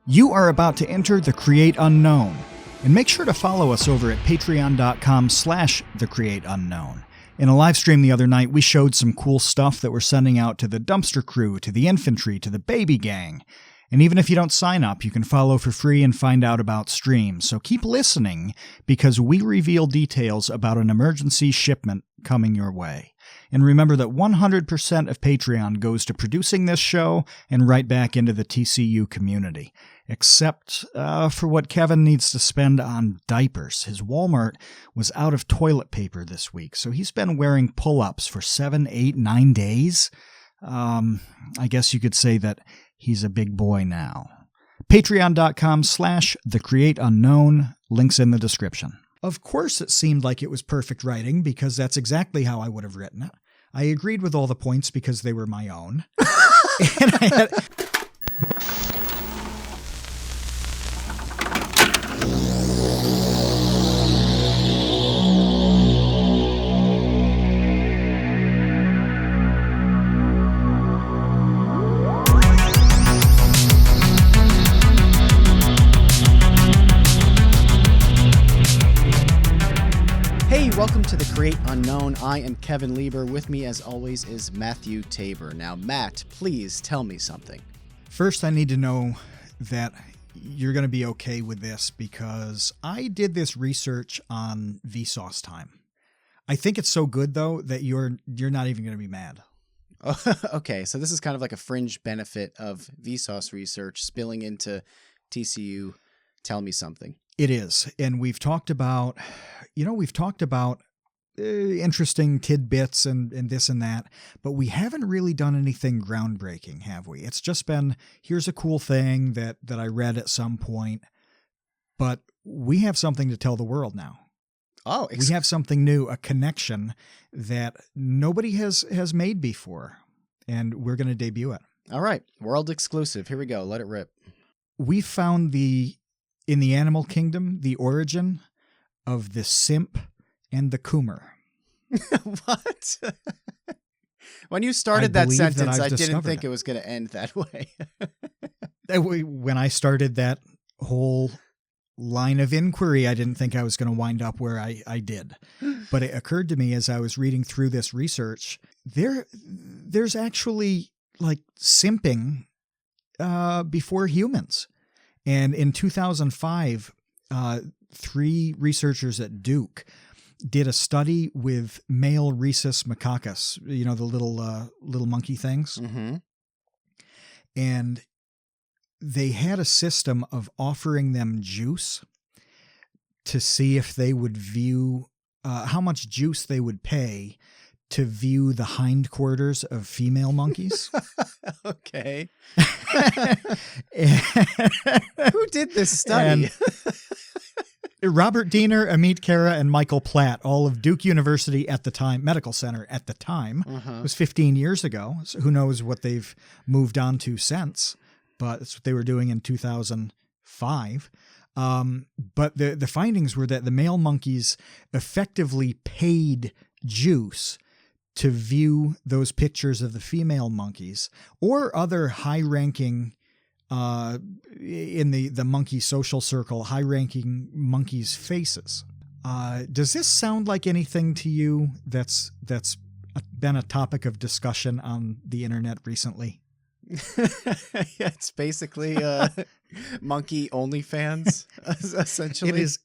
You are about to enter the Create Unknown, and make sure to follow us over at patreon.com/thecreateunknown. In a live stream the other night, we showed some cool stuff that we're sending out to the dumpster crew, to the infantry, to the baby gang. And even if you don't sign up, you can follow for free and find out about streams. So keep listening, because we reveal details about an emergency shipment coming your way. And remember that 100% of Patreon goes to producing this show and right back into the TCU community. Except for what Kevin needs to spend on diapers. His Walmart was out of toilet paper this week, so he's been wearing pull-ups for 7, 8, 9 days. I guess you could say that he's a big boy now. Patreon.com/thecreateunknown. Links in the description. Of course it seemed like it was perfect writing, because that's exactly how I would have written it. I agreed with all the points because they were my own. And I had... Welcome to the Create Unknown. I am Kevin Lieber. With me, as always, is Matthew Tabor. Now, Matt, please tell me something. First, I need to know that you're going to be okay with this, because I did this research on Vsauce time. I think it's so good, though, that you're not even going to be mad. Oh, okay, so this is kind of like a fringe benefit of Vsauce research spilling into TCU. Tell me something. It is, and we've talked about interesting tidbits and this and that, but we haven't really done anything groundbreaking, have we? It's just been, here's a cool thing that I read at some point, but we have something to tell the world now. Oh, we have something new, a connection that nobody has made before, and we're going to debut it. All right, world exclusive. Here we go. Let it rip. We found in the animal kingdom, the origin of the simp and the coomer. What? When you started that sentence, I didn't think it was going to end that way. When I started that whole line of inquiry, I didn't think I was going to wind up where I did. But it occurred to me as I was reading through this research, there's actually like simping before humans. And in 2005, 3 researchers at Duke did a study with male rhesus macaques, the little monkey things. Mm-hmm. And they had a system of offering them juice to see if they would view how much juice they would pay to view the hindquarters of female monkeys. Okay. Who did this study? Robert Diener, Amit Kara, and Michael Platt, all of Duke University at the time, Medical Center at the time. It was 15 years ago. So who knows what they've moved on to since, but that's what they were doing in 2005. But the findings were that the male monkeys effectively paid juice to view those pictures of the female monkeys or other high-ranking in the monkey social circle, high-ranking monkeys' faces. Does this sound like anything to you that's been a topic of discussion on the internet recently? Yeah, it's basically monkey OnlyFans, essentially. It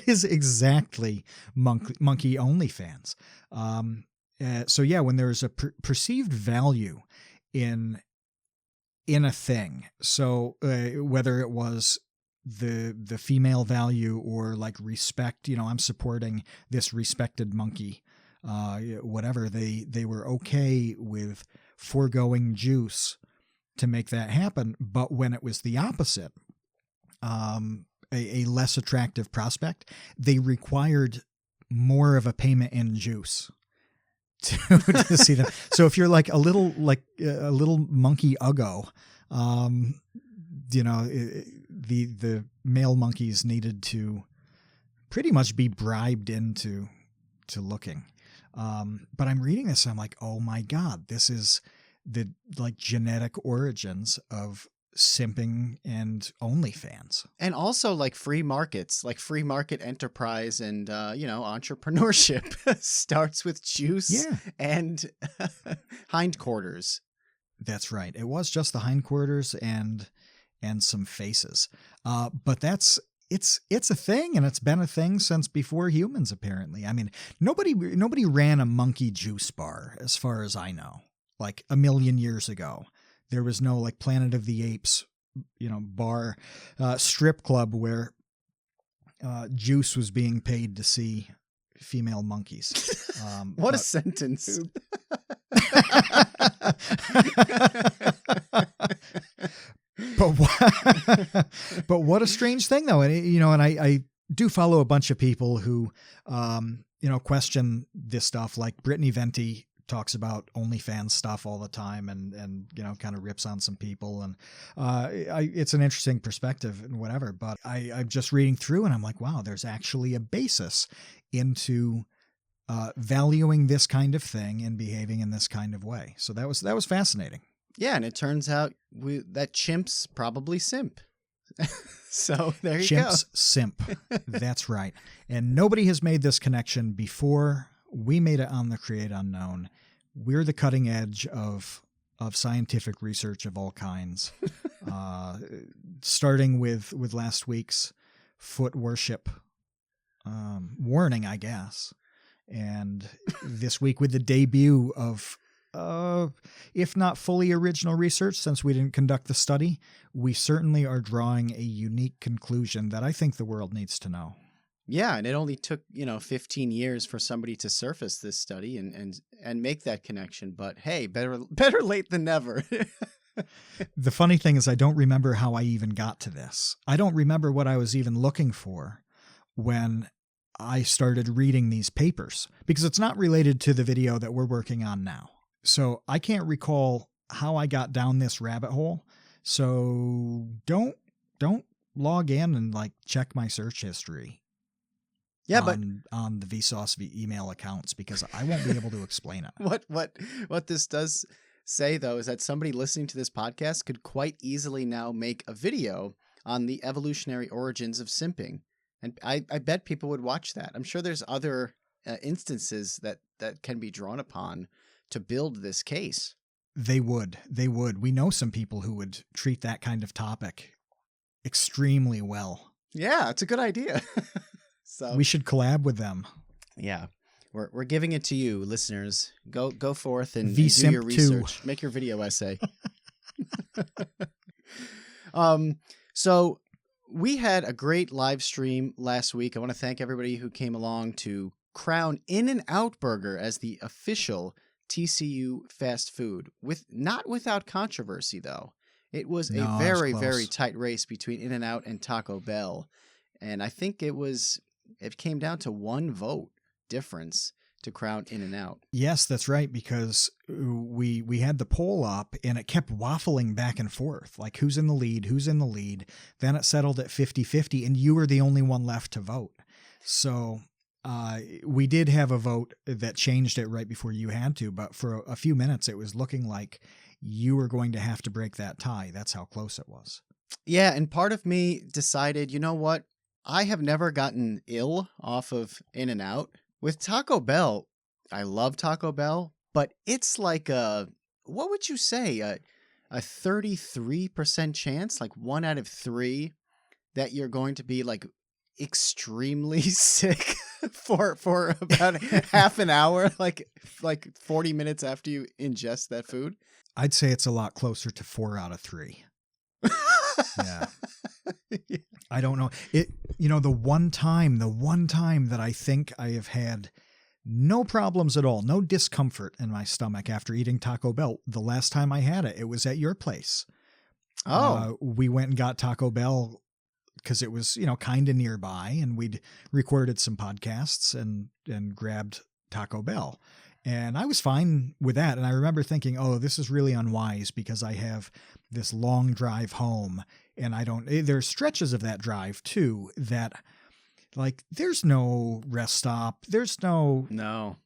is exactly monkey OnlyFans. So yeah, when there's a perceived value in a thing, so whether it was the female value or like respect, I'm supporting this respected monkey, whatever, they were okay with foregoing juice to make that happen. But when it was the opposite, a less attractive prospect, they required more of a payment in juice to see them. So if you're like a little monkey uggo, the male monkeys needed to pretty much be bribed into looking. But I'm reading this and I'm like, oh my God, this is the like genetic origins of simping and OnlyFans. And also like free markets, like free market enterprise and, entrepreneurship starts with juice and hindquarters. That's right. It was just the hindquarters and some faces. But it's a thing, and it's been a thing since before humans, apparently. I mean, nobody ran a monkey juice bar, as far as I know, like a million years ago. There was no like Planet of the Apes, bar, strip club where Juice was being paid to see female monkeys. What a sentence. But what a strange thing, though. And I do follow a bunch of people who, question this stuff. Like Brittany Venti talks about OnlyFans stuff all the time and kind of rips on some people. And it's an interesting perspective and whatever. But I'm just reading through and I'm like, wow, there's actually a basis into valuing this kind of thing and behaving in this kind of way. So that was fascinating. Yeah, and it turns out that chimps probably simp. So there you go. Chimps simp. That's right. And nobody has made this connection before. We made it on the Create Unknown. We're the cutting edge of scientific research of all kinds. Starting with last week's foot worship warning, I guess. And this week with the debut of, if not fully original research, since we didn't conduct the study, we certainly are drawing a unique conclusion that I think the world needs to know. Yeah, and it only took, 15 years for somebody to surface this study and make that connection. But hey, better late than never. The funny thing is I don't remember how I even got to this. I don't remember what I was even looking for when I started reading these papers, because it's not related to the video that we're working on now. So I can't recall how I got down this rabbit hole. So don't log in and like check my search history. Yeah, on the Vsauce email accounts, because I won't be able to explain it. What this does say, though, is that somebody listening to this podcast could quite easily now make a video on the evolutionary origins of simping. And I bet people would watch that. I'm sure there's other instances that can be drawn upon to build this case. They would. We know some people who would treat that kind of topic extremely well. Yeah, it's a good idea. So we should collab with them. Yeah. We're giving it to you, listeners. Go forth and do your research. Make your video essay. So we had a great live stream last week. I want to thank everybody who came along to crown In-N-Out Burger as the official TCU fast food, not without controversy, though. It was a very, very tight race between In-N-Out and Taco Bell. And I think it came down to one vote difference to crown In-N-Out. Yes, that's right, because we had the poll up and it kept waffling back and forth, like who's in the lead. Then it settled at 50-50 and you were the only one left to vote. So we did have a vote that changed it right before you had to, but for a few minutes it was looking like you were going to have to break that tie. That's how close it was. Yeah, and part of me decided, you know what? I have never gotten ill off of In-N-Out. With Taco Bell, I love Taco Bell, but it's like what would you say, a 33% chance, like 1 out of 3, that you're going to be like extremely sick for about half an hour, like 40 minutes after you ingest that food. I'd say it's a lot closer to 4 out of 3. Yeah. I don't know. The one time that I think I have had no problems at all, no discomfort in my stomach after eating Taco Bell, the last time I had it was at your place. Oh. We went and got Taco Bell because it was, kind of nearby, and we'd recorded some podcasts and grabbed Taco Bell. And I was fine with that. And I remember thinking, oh, this is really unwise because I have this long drive home and there's stretches of that drive too that Like, there's no rest stop. There's no No.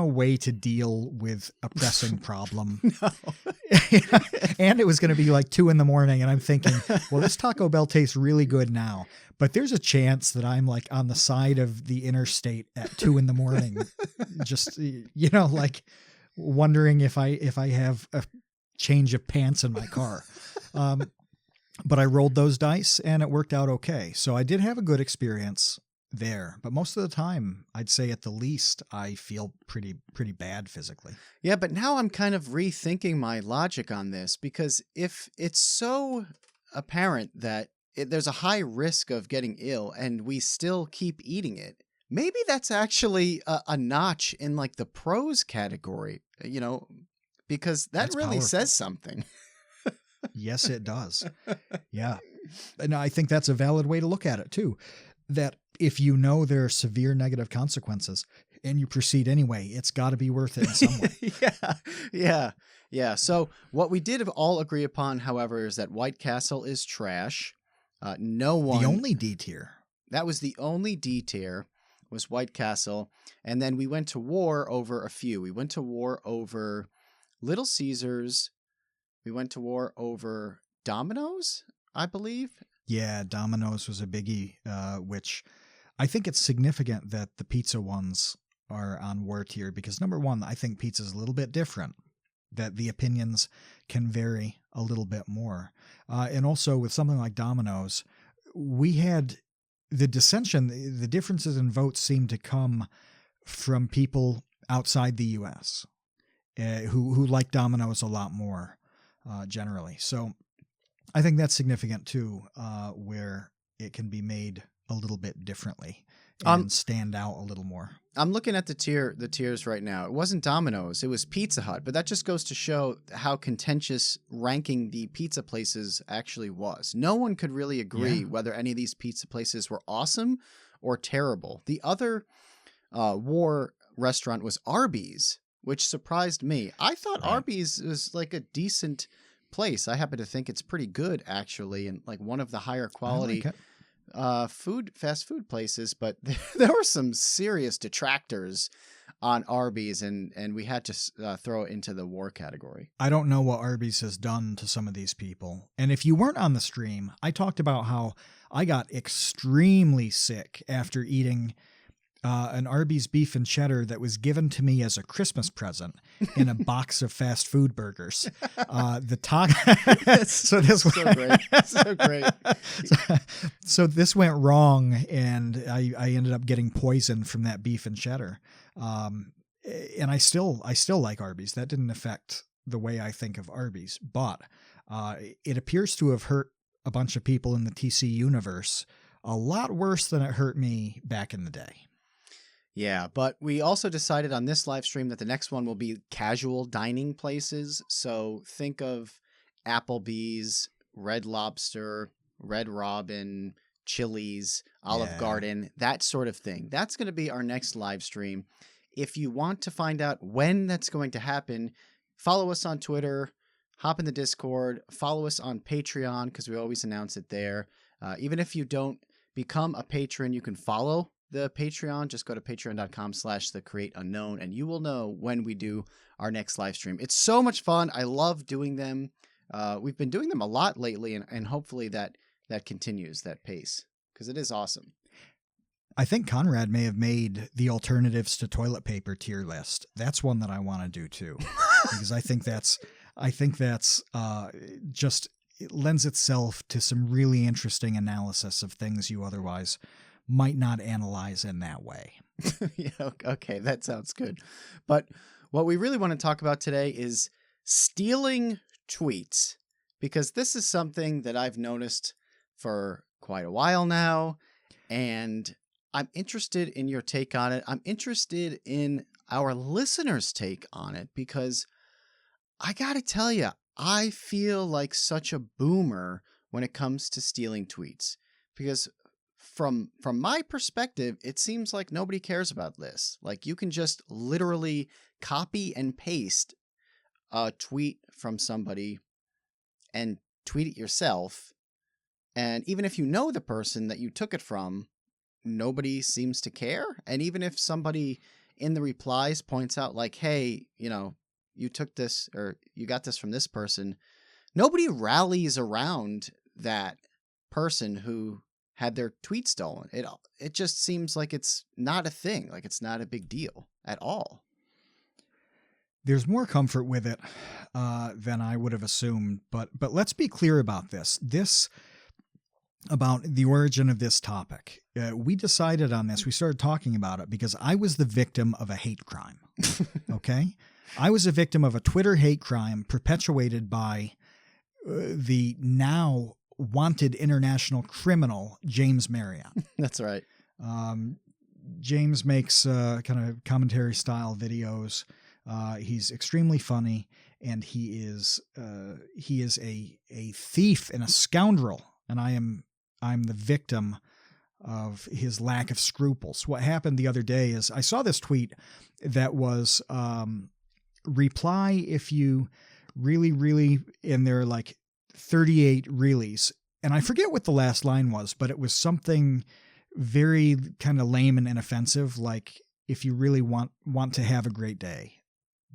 way to deal with a pressing problem. No. And it was going to be like 2 a.m. and I'm thinking, well, this Taco Bell tastes really good now, but there's a chance that I'm like on the side of the interstate at 2 a.m. just, like wondering if I have a change of pants in my car. But I rolled those dice and it worked out okay. So I did have a good experience there, but most of the time, I'd say at the least, I feel pretty bad physically. Yeah, but now I'm kind of rethinking my logic on this, because if it's so apparent that there's a high risk of getting ill and we still keep eating it, maybe that's actually a notch in like the pros category, because that really powerful. says something. Yes, it does. Yeah. And I think that's a valid way to look at it too. That if you know there are severe negative consequences and you proceed anyway, it's got to be worth it in some way. Yeah. So what we did all agree upon, however, is that Whitecastle is trash. No one. The only D tier. That was the only D tier, was Whitecastle. And then we went to war over a few. We went to war over Little Caesars. We went to war over Domino's, I believe. Yeah, Domino's was a biggie, which I think it's significant that the pizza ones are on war tier because, number one, I think pizza is a little bit different, that the opinions can vary a little bit more. And also with something like Domino's, we had the dissension, the differences in votes seemed to come from people outside the U.S. Who like Domino's a lot more generally. So I think that's significant too, where it can be made a little bit differently and stand out a little more. I'm looking at the tiers right now. It wasn't Domino's, it was Pizza Hut, but that just goes to show how contentious ranking the pizza places actually was. No one could really agree whether any of these pizza places were awesome or terrible. The other war restaurant was Arby's, which surprised me. I thought Arby's was like a decent place. I happen to think it's pretty good actually, and like one of the higher quality fast food places, but there were some serious detractors on Arby's, and we had to throw it into the war category. I don't know what Arby's has done to some of these people. And if you weren't on the stream, I talked about how I got extremely sick after eating an Arby's beef and cheddar that was given to me as a Christmas present in a box of fast food burgers. So this so great, so great. So this went wrong, and I ended up getting poisoned from that beef and cheddar. And I still like Arby's. That didn't affect the way I think of Arby's, but it appears to have hurt a bunch of people in the TC universe a lot worse than it hurt me back in the day. Yeah, but we also decided on this live stream that the next one will be casual dining places. So think of Applebee's, Red Lobster, Red Robin, Chili's, Olive Garden, that sort of thing. That's going to be our next live stream. If you want to find out when that's going to happen, follow us on Twitter, hop in the Discord, follow us on Patreon because we always announce it there. Even if you don't become a patron, you can follow the Patreon. Just go to patreon.com/thecreateunknown and you will know when we do our next live stream. It's so much fun. I love doing them. We've been doing them a lot lately, and hopefully that continues, that pace, because it is awesome. I think Conrad may have made the alternatives to toilet paper tier list. That's one that I want to do too, because I think that's just, it lends itself to some really interesting analysis of things you otherwise might not analyze in that way. Yeah, okay, that sounds good. But what we really want to talk about today is stealing tweets, because this is something that I've noticed for quite a while now, and I'm interested in your take on it. I'm interested in our listeners' take on it, because I gotta tell you, I feel like such a boomer when it comes to stealing tweets, because from my perspective, it seems like nobody cares about this. Like, you can just literally copy and paste a tweet from somebody and tweet it yourself. And even if you know the person that you took it from, nobody seems to care. And even if somebody in the replies points out like, hey, you took this or you got this from this person, nobody rallies around that person who had their tweet stolen. It just seems like it's not a thing. Like it's not a big deal at all. There's more comfort with it than I would have assumed. But let's be clear about this. About the origin of this topic. We decided on this. We started talking about it because I was the victim of a hate crime. Okay? I was a victim of a Twitter hate crime perpetuated by the now wanted international criminal, James Marriott. That's right. James makes kind of commentary style videos. He's extremely funny, and he is a thief and a scoundrel, and I'm the victim of his lack of scruples. What happened the other day is I saw this tweet that was reply if you really, and there are like 38 reallys. And I forget what the last line was, but it was something very kind of lame and inoffensive, like if you really want to have a great day,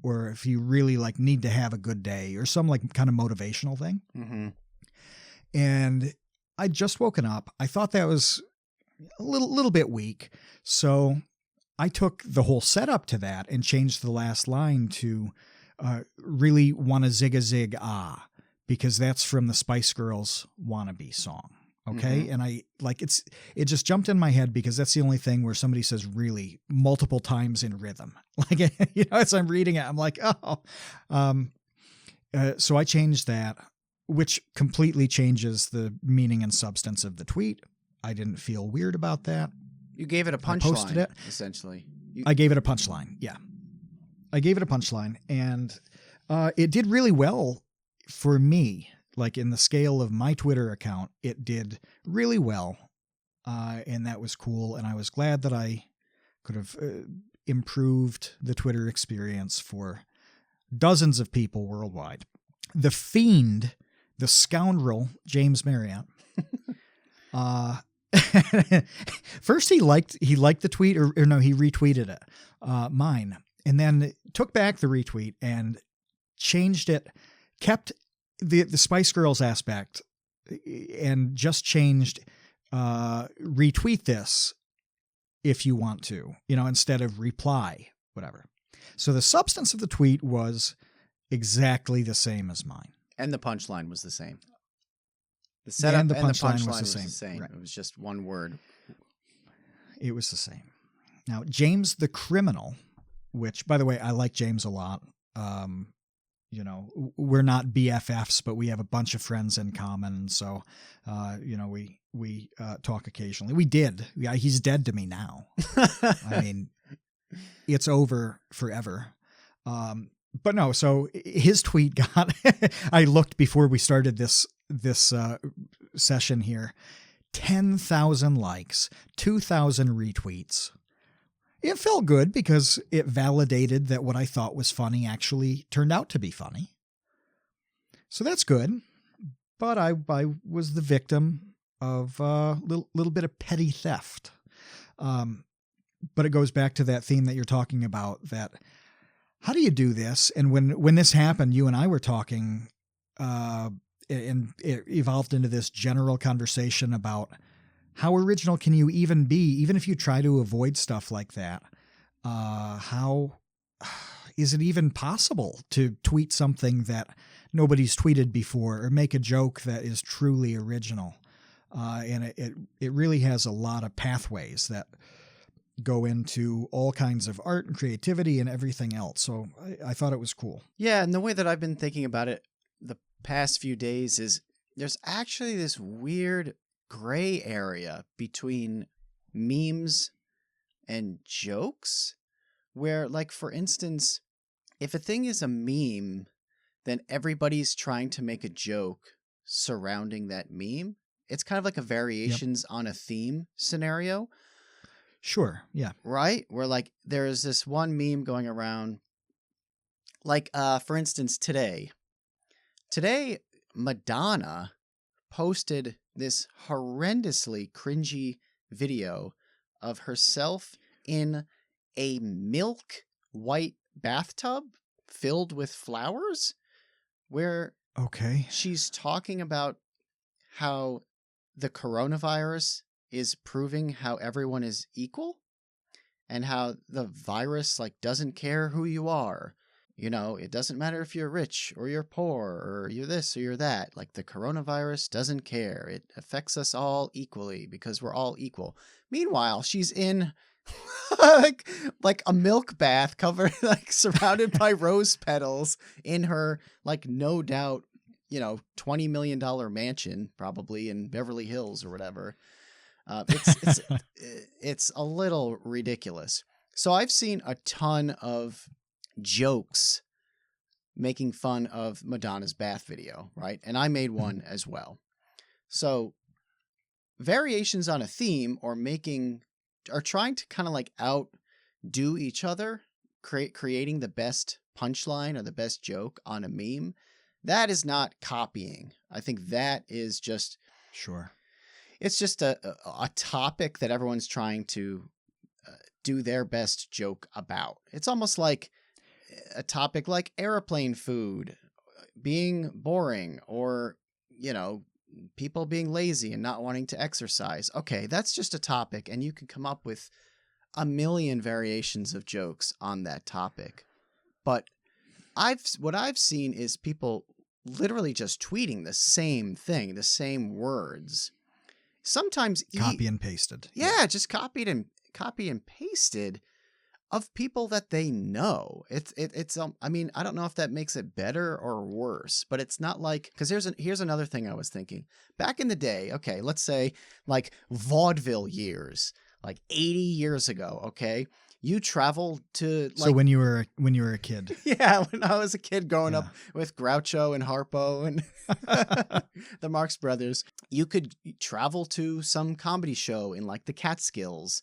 or if you really like need to have a good day, or some like kind of motivational thing. Mm-hmm. And I'd just woken up. I thought that was a little bit weak. So I took the whole setup to that and changed the last line to really wanna zig a zig ah, because that's from the Spice Girls Wannabe song. Okay. Mm-hmm. And it just jumped in my head because that's the only thing where somebody says really multiple times in rhythm. Like, as I'm reading it, I'm like, oh, so I changed that, which completely changes the meaning and substance of the tweet. I didn't feel weird about that. You gave it a punchline, posted it. Essentially. I gave it a punchline. Yeah. I gave it a punchline, and it did really well for me. Like in the scale of my Twitter account, it did really well. And that was cool. And I was glad that I could have improved the Twitter experience for dozens of people worldwide. The fiend, the scoundrel, James Marriott, first he liked the tweet or no, he retweeted it, mine, and then took back the retweet and changed it, kept the Spice Girls aspect and just changed, retweet this if you want to, instead of reply, whatever. So the substance of the tweet was exactly the same as mine. And the punchline was the same. The setup and the punchline was the same. Right. It was just one word. It was the same. Now, James the Criminal, which, by the way, I like James a lot. We're not BFFs, but we have a bunch of friends in common. So, we talk occasionally. We did. Yeah, he's dead to me now. I mean, it's over forever. But no, so his tweet got, I looked before we started this session here, 10,000 likes, 2,000 retweets. It felt good because it validated that what I thought was funny actually turned out to be funny. So that's good. But I was the victim of a little bit of petty theft. But it goes back to that theme that you're talking about, that how do you do this? And when this happened, you and I were talking, and it evolved into this general conversation about how original can you even be, even if you try to avoid stuff like that? How is it even possible to tweet something that nobody's tweeted before, or make a joke that is truly original? And it really has a lot of pathways that go into all kinds of art and creativity and everything else. So I thought it was cool. Yeah, and the way that I've been thinking about it the past few days is there's actually this weird gray area between memes and jokes where, like, for instance, if a thing is a meme, then everybody's trying to make a joke surrounding that meme. It's kind of like a variations on a theme scenario. Sure. Yeah. Right? Where, like, there is this one meme going around, like, for instance, today, Madonna posted this horrendously cringy video of herself in a milk white bathtub filled with flowers, where Okay. she's talking about how the coronavirus is proving how everyone is equal and how the virus like doesn't care who you are. You know, it doesn't matter if you're rich or you're poor or you're this or you're that. Like the coronavirus doesn't care. It affects us all equally because we're all equal. Meanwhile, she's in like a milk bath covered, like surrounded by rose petals in her, like, no doubt, $20 million mansion, probably in Beverly Hills or whatever. It's a little ridiculous. So I've seen a ton of jokes making fun of Madonna's bath video, right? And I made one as well. So variations on a theme are trying to kind of like outdo each other, creating the best punchline or the best joke on a meme. That is not copying. I think that is just Sure. It's just a topic that everyone's trying to do their best joke about. It's almost like a topic like airplane food being boring, or, people being lazy and not wanting to exercise. Okay, that's just a topic, and you can come up with a million variations of jokes on that topic. But what I've seen is people literally just tweeting the same thing, the same words. Sometimes copy and pasted. Yeah, just copy and pasted of people that they know. It's I mean, I don't know if that makes it better or worse, but it's not like, because here's another thing I was thinking. Back in the day, okay, let's say like vaudeville years, like 80 years ago, okay? You traveled to like, so when you were a kid. Yeah, when I was a kid growing up with Groucho and Harpo and the Marx Brothers, you could travel to some comedy show in like the Catskills,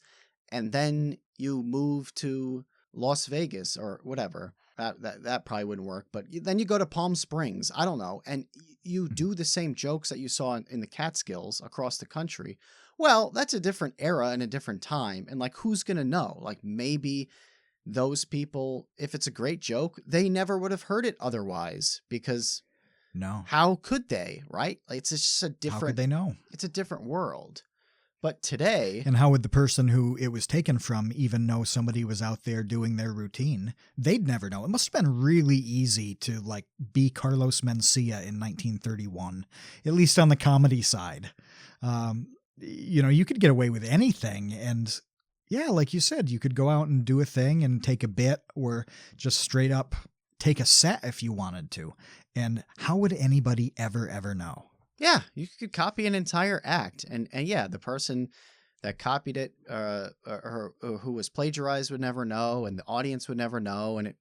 and then you move to Las Vegas or whatever. That probably wouldn't work, but then you go to Palm Springs. I don't know, and you do the same jokes that you saw in the Catskills across the country. Well, that's a different era and a different time. And like, who's going to know? Like, maybe those people, if it's a great joke, they never would have heard it otherwise, because no, how could they, right? Like, it's just a different, how could they know? It's a different world. But today, and how would the person who it was taken from even know somebody was out there doing their routine? They'd never know. It must have been really easy to like be Carlos Mencia in 1931, at least on the comedy side. You could get away with anything. And yeah, like you said, you could go out and do a thing and take a bit, or just straight up take a set if you wanted to. And how would anybody ever know? Yeah, you could copy an entire act. And yeah, the person that copied it or who was plagiarized would never know, and the audience would never know. And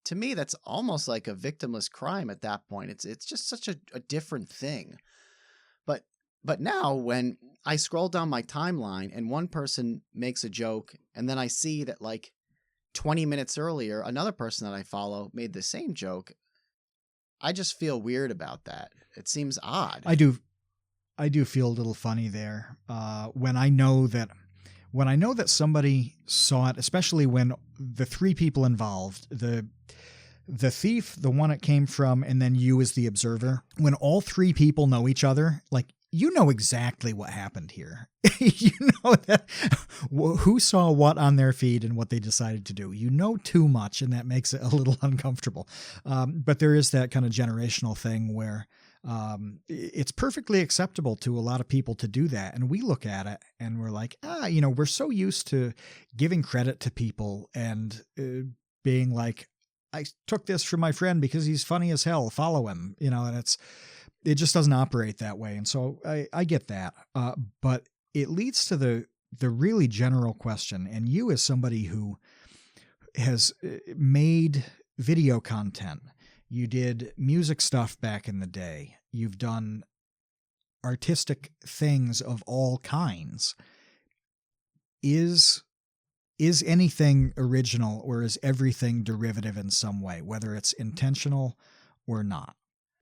to me, that's almost like a victimless crime at that point. It's just such a different thing. But now when I scroll down my timeline and one person makes a joke, and then I see that like 20 minutes earlier, another person that I follow made the same joke, I just feel weird about that. It seems odd. I do feel a little funny there. When I know that somebody saw it, especially when the three people involved, the thief, the one it came from, and then you as the observer, when all three people know each other, like, you know exactly what happened here. You know that who saw what on their feed and what they decided to do. You know too much, and that makes it a little uncomfortable. But there is that kind of generational thing where it's perfectly acceptable to a lot of people to do that. And we look at it and we're like, we're so used to giving credit to people and being like, I took this from my friend because he's funny as hell. Follow him, and it just doesn't operate that way. And so I get that. But it leads to the really general question. And you, as somebody who has made video content, you did music stuff back in the day, you've done artistic things of all kinds. Is anything original, or is everything derivative in some way, whether it's intentional or not?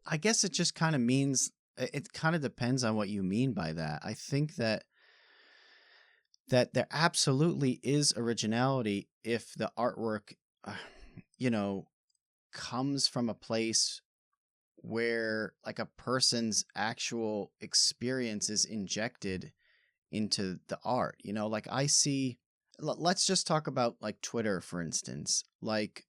I guess it just kind of means, it kind of depends on what you mean by that. I think that that there absolutely is originality if the artwork, comes from a place where like a person's actual experience is injected into the art. Like I see, let's just talk about like Twitter, for instance. Like,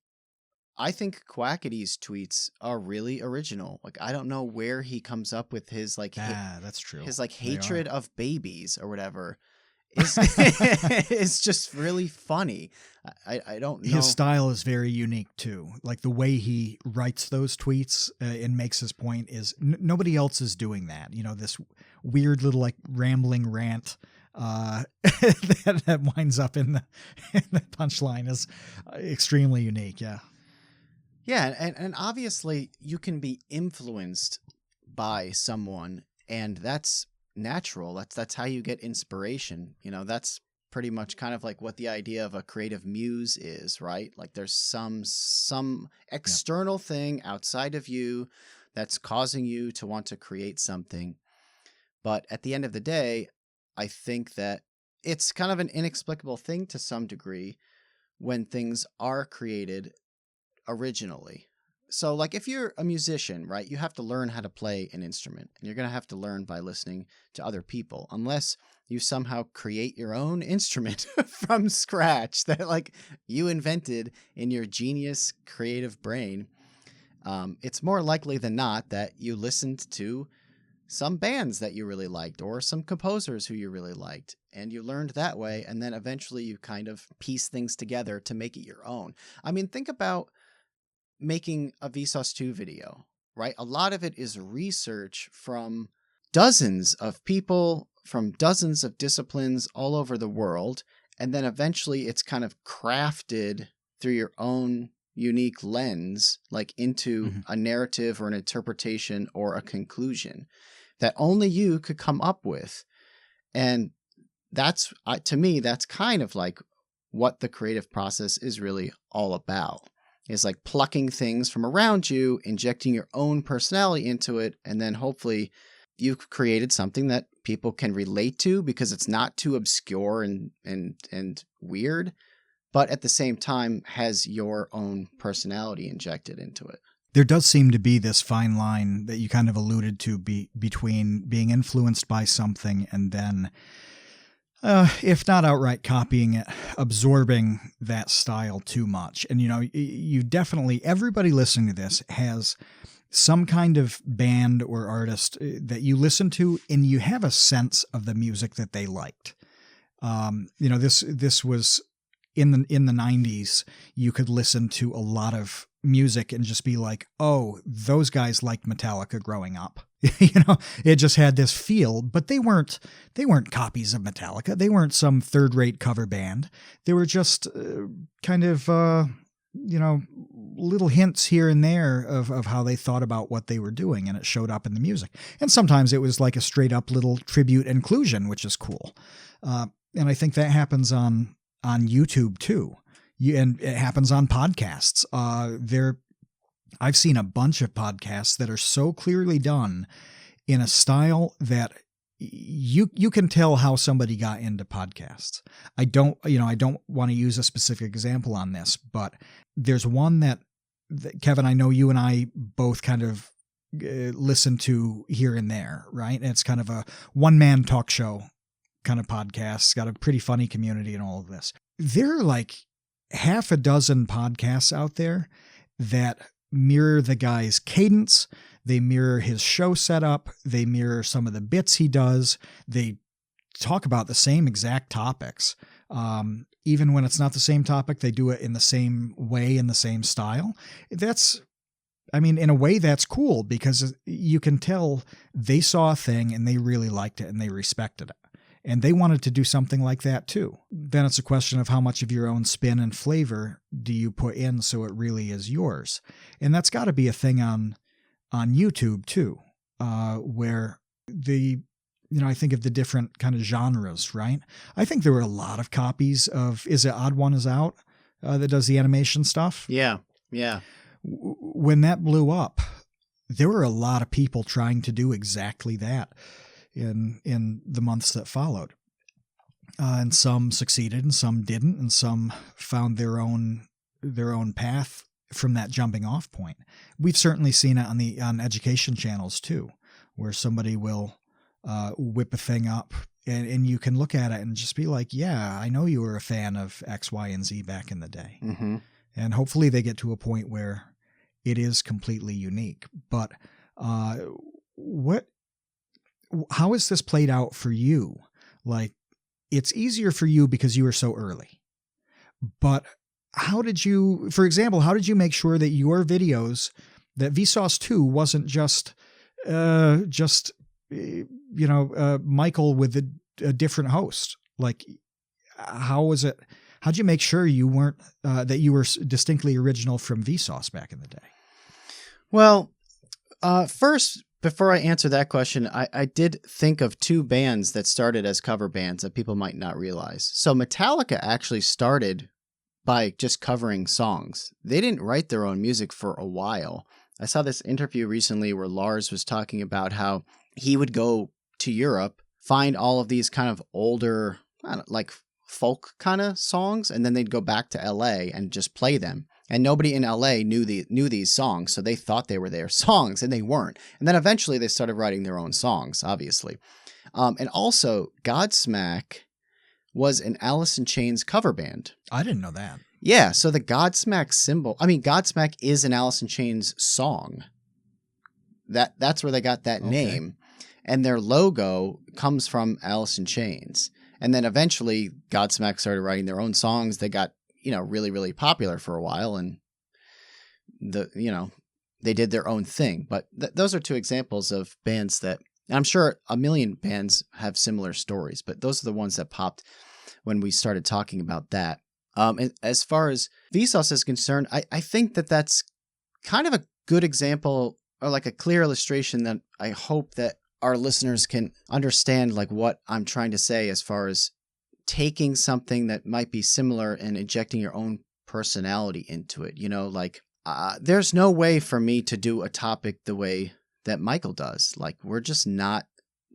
I think Quackity's tweets are really original. Like, I don't know where he comes up with his like that's true. his like They hatred are. of babies or whatever. It's just really funny. I don't know. His style is very unique too. Like the way he writes those tweets and makes his point is nobody else is doing that. This weird little like rambling rant that winds up in the punchline is extremely unique. Yeah. Yeah, and obviously you can be influenced by someone, and that's natural. That's how you get inspiration. That's pretty much kind of like what the idea of a creative muse is, right? Like there's some external thing outside of you that's causing you to want to create something. But at the end of the day, I think that it's kind of an inexplicable thing to some degree when things are created originally. So like if you're a musician, right, you have to learn how to play an instrument, and you're going to have to learn by listening to other people, unless you somehow create your own instrument from scratch that like you invented in your genius creative brain. It's more likely than not that you listened to some bands that you really liked or some composers who you really liked, and you learned that way, and then eventually you kind of piece things together to make it your own. I mean, think about making a Vsauce 2 video, right? A lot of it is research from dozens of people from dozens of disciplines all over the world, and then eventually it's kind of crafted through your own unique lens, like into a narrative or an interpretation or a conclusion that only you could come up with. And that's, to me, that's kind of like what the creative process is really all about. Is like plucking things from around you, injecting your own personality into it, and then hopefully you've created something that people can relate to because it's not too obscure and weird, but at the same time has your own personality injected into it. There does seem to be this fine line that you kind of alluded to between being influenced by something and then if not outright copying it, absorbing that style too much. And, you definitely, everybody listening to this has some kind of band or artist that you listen to and you have a sense of the music that they liked. This was in the 90s, you could listen to a lot of music and just be like, oh, those guys liked Metallica growing up. It just had this feel, but they weren't copies of Metallica. They weren't some third-rate cover band. They were just kind of, little hints here and there of how they thought about what they were doing, and it showed up in the music. And sometimes it was like a straight-up little tribute inclusion, which is cool. And I think that happens on YouTube too. And it happens on podcasts. I've seen a bunch of podcasts that are so clearly done in a style that you can tell how somebody got into podcasts. I don't want to use a specific example on this, but there's one that Kevin, I know you and I both kind of listen to here and there, right? And it's kind of a one-man talk show kind of podcast. It's got a pretty funny community and all of this. There are like half a dozen podcasts out there that mirror the guy's cadence. They mirror his show setup. They mirror some of the bits he does. They talk about the same exact topics. Even when it's not the same topic, they do it in the same way, in the same style. In a way that's cool because you can tell they saw a thing and they really liked it and they respected it. And they wanted to do something like that too. Then it's a question of how much of your own spin and flavor do you put in so it really is yours. And that's got to be a thing on YouTube too, where I think of the different kind of genres, right? I think there were a lot of copies of, is it Odd One Is Out that does the animation stuff? Yeah. When that blew up, there were a lot of people trying to do exactly that in the months that followed. and some succeeded and some didn't, and some found their own path from that jumping off point. We've certainly seen it on education channels too, where somebody will whip a thing up and you can look at it and just be like, yeah, I know you were a fan of X, Y, and Z back in the day. Mm-hmm. And hopefully they get to a point where it is completely unique. But how has this played out for you? Like, it's easier for you because you were so early. But how did you make sure that your videos, that Vsauce 2 wasn't just Michael with a different host? Like, how'd you make sure you weren't, that you were distinctly original from Vsauce back in the day? Well, first, before I answer that question, I did think of two bands that started as cover bands that people might not realize. So Metallica actually started by just covering songs. They didn't write their own music for a while. I saw this interview recently where Lars was talking about how he would go to Europe, find all of these kind of older, like folk kind of songs, and then they'd go back to LA and just play them. And nobody in LA knew these songs, so they thought they were their songs, and they weren't. And then eventually they started writing their own songs, obviously. And also, Godsmack was an Alice in Chains cover band. I didn't know that. Yeah, so the Godsmack symbol, Godsmack is an Alice in Chains song. That's where they got that name. And their logo comes from Alice in Chains. And then eventually Godsmack started writing their own songs. They got, really, really popular for a while, and they did their own thing. But those are two examples of bands that, I'm sure a million bands have similar stories, but those are the ones that popped when we started talking about that. And as far as Vsauce is concerned, I think that that's kind of a good example, or like a clear illustration that I hope that our listeners can understand, like what I'm trying to say as far as taking something that might be similar and injecting your own personality into it. There's no way for me to do a topic the way that Michael does. Like, we're just not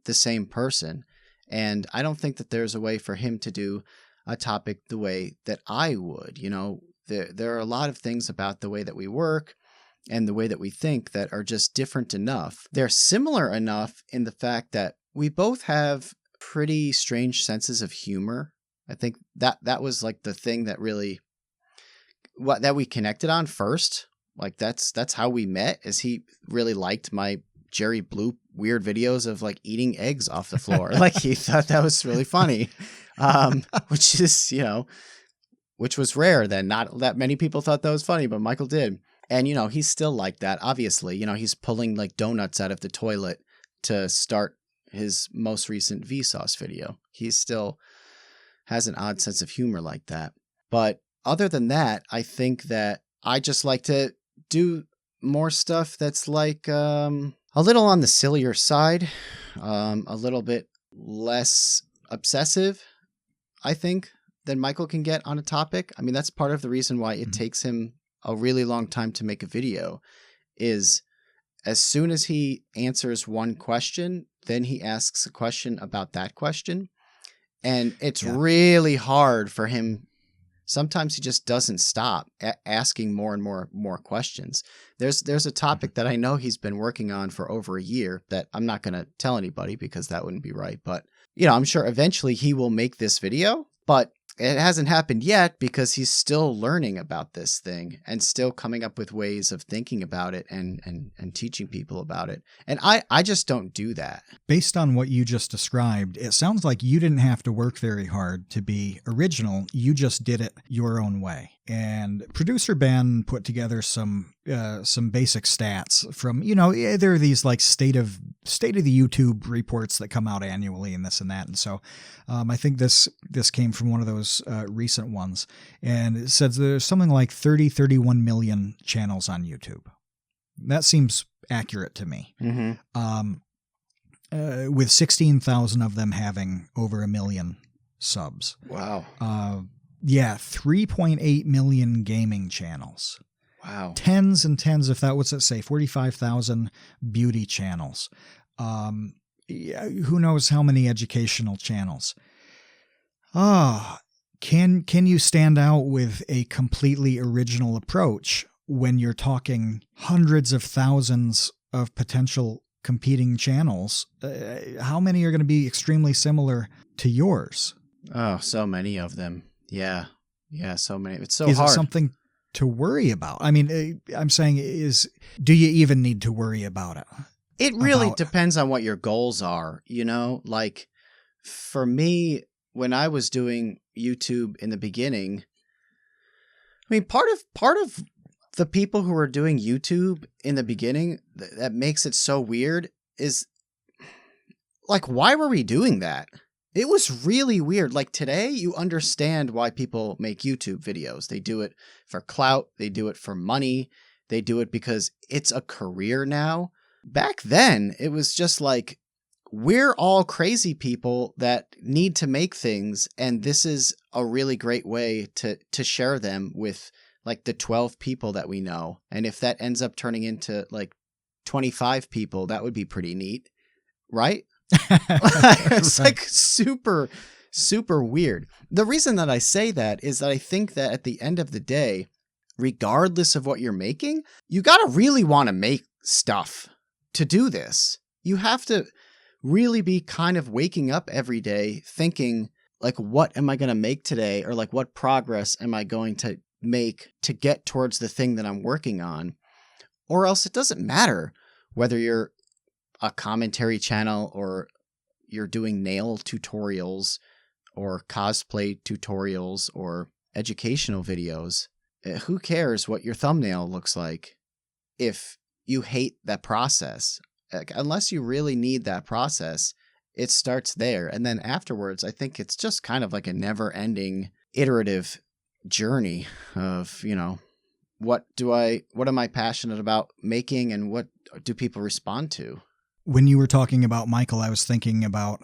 the same person. And I don't think that there's a way for him to do a topic the way that I would. There are a lot of things about the way that we work and the way that we think that are just different enough. They're similar enough in the fact that we both have pretty strange senses of humor. I think that was like the thing that really, that we connected on first. Like, that's how we met, is he really liked my Jerry Bloop weird videos of like eating eggs off the floor. Like, he thought that was really funny. Which is, which was rare then. Not that many people thought that was funny, but Michael did. And, he's still like that, obviously. He's pulling like donuts out of the toilet to start his most recent Vsauce video. He still has an odd sense of humor like that. But other than that, I think that I just like to do more stuff that's like a little on the sillier side, a little bit less obsessive, I think, than Michael can get on a topic. That's part of the reason why it takes him a really long time to make a video, is as soon as he answers one question, then he asks a question about that question. And it's really hard for him. Sometimes he just doesn't stop asking more and more questions. There's a topic that I know he's been working on for over a year that I'm not going to tell anybody because that wouldn't be right. But, I'm sure eventually he will make this video, but it hasn't happened yet because he's still learning about this thing and still coming up with ways of thinking about it and teaching people about it. And I just don't do that. Based on what you just described, it sounds like you didn't have to work very hard to be original. You just did it your own way. And producer Ben put together some basic stats from, there are these like state of the YouTube reports that come out annually and this and that. And so I think this came from one of those recent ones, and it says there's something like 31 million channels on YouTube. That seems accurate to me. Mm-hmm. With 16,000 of them having over 1 million subs. Wow. 3.8 million gaming channels. Wow. Tens and tens, if that, what's it say, 45,000 beauty channels. Who knows how many educational channels. Can you stand out with a completely original approach when you're talking hundreds of thousands of potential competing channels? How many are going to be extremely similar to yours? Oh, so many of them. Yeah. Yeah, so many. It's so Is hard. it something to worry about? I mean, I'm saying do you even need to worry about it? It really depends on what your goals are, Like, for me, when I was doing YouTube in the beginning, I mean, part of the people who were doing YouTube in the beginning that makes it so weird is, like, why were we doing that? It was really weird. Like, today, you understand why people make YouTube videos. They do it for clout. They do it for money. They do it because it's a career now. Back then, it was just like, we're all crazy people that need to make things, and this is a really great way to share them with, like, the 12 people that we know. And if that ends up turning into, like, 25 people, that would be pretty neat, right? It's like super, super weird. The reason that I say that is that I think that at the end of the day, regardless of what you're making, you got to really want to make stuff to do this. You have to really be kind of waking up every day thinking, like, what am I going to make today? Or, like, what progress am I going to make to get towards the thing that I'm working on? Or else it doesn't matter whether you're a commentary channel or you're doing nail tutorials or cosplay tutorials or educational videos. Who cares what your thumbnail looks like if you hate that process? Unless you really need that process, it starts there. And then afterwards, I think it's just kind of like a never-ending iterative journey of, what am I passionate about making and what do people respond to? When you were talking about Michael, I was thinking about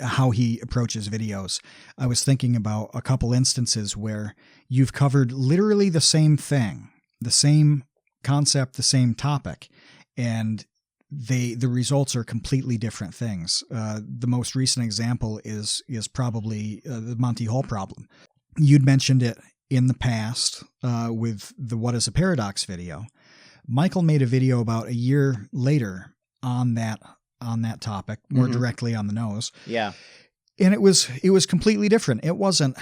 how he approaches videos. I was thinking about a couple instances where you've covered literally the same thing, the same concept, the same topic, and the results are completely different things. The most recent example is probably the Monty Hall problem. You'd mentioned it in the past with the What is a Paradox video. Michael made a video about a year later on that topic, more directly on the nose. Yeah. And it was completely different. It wasn't,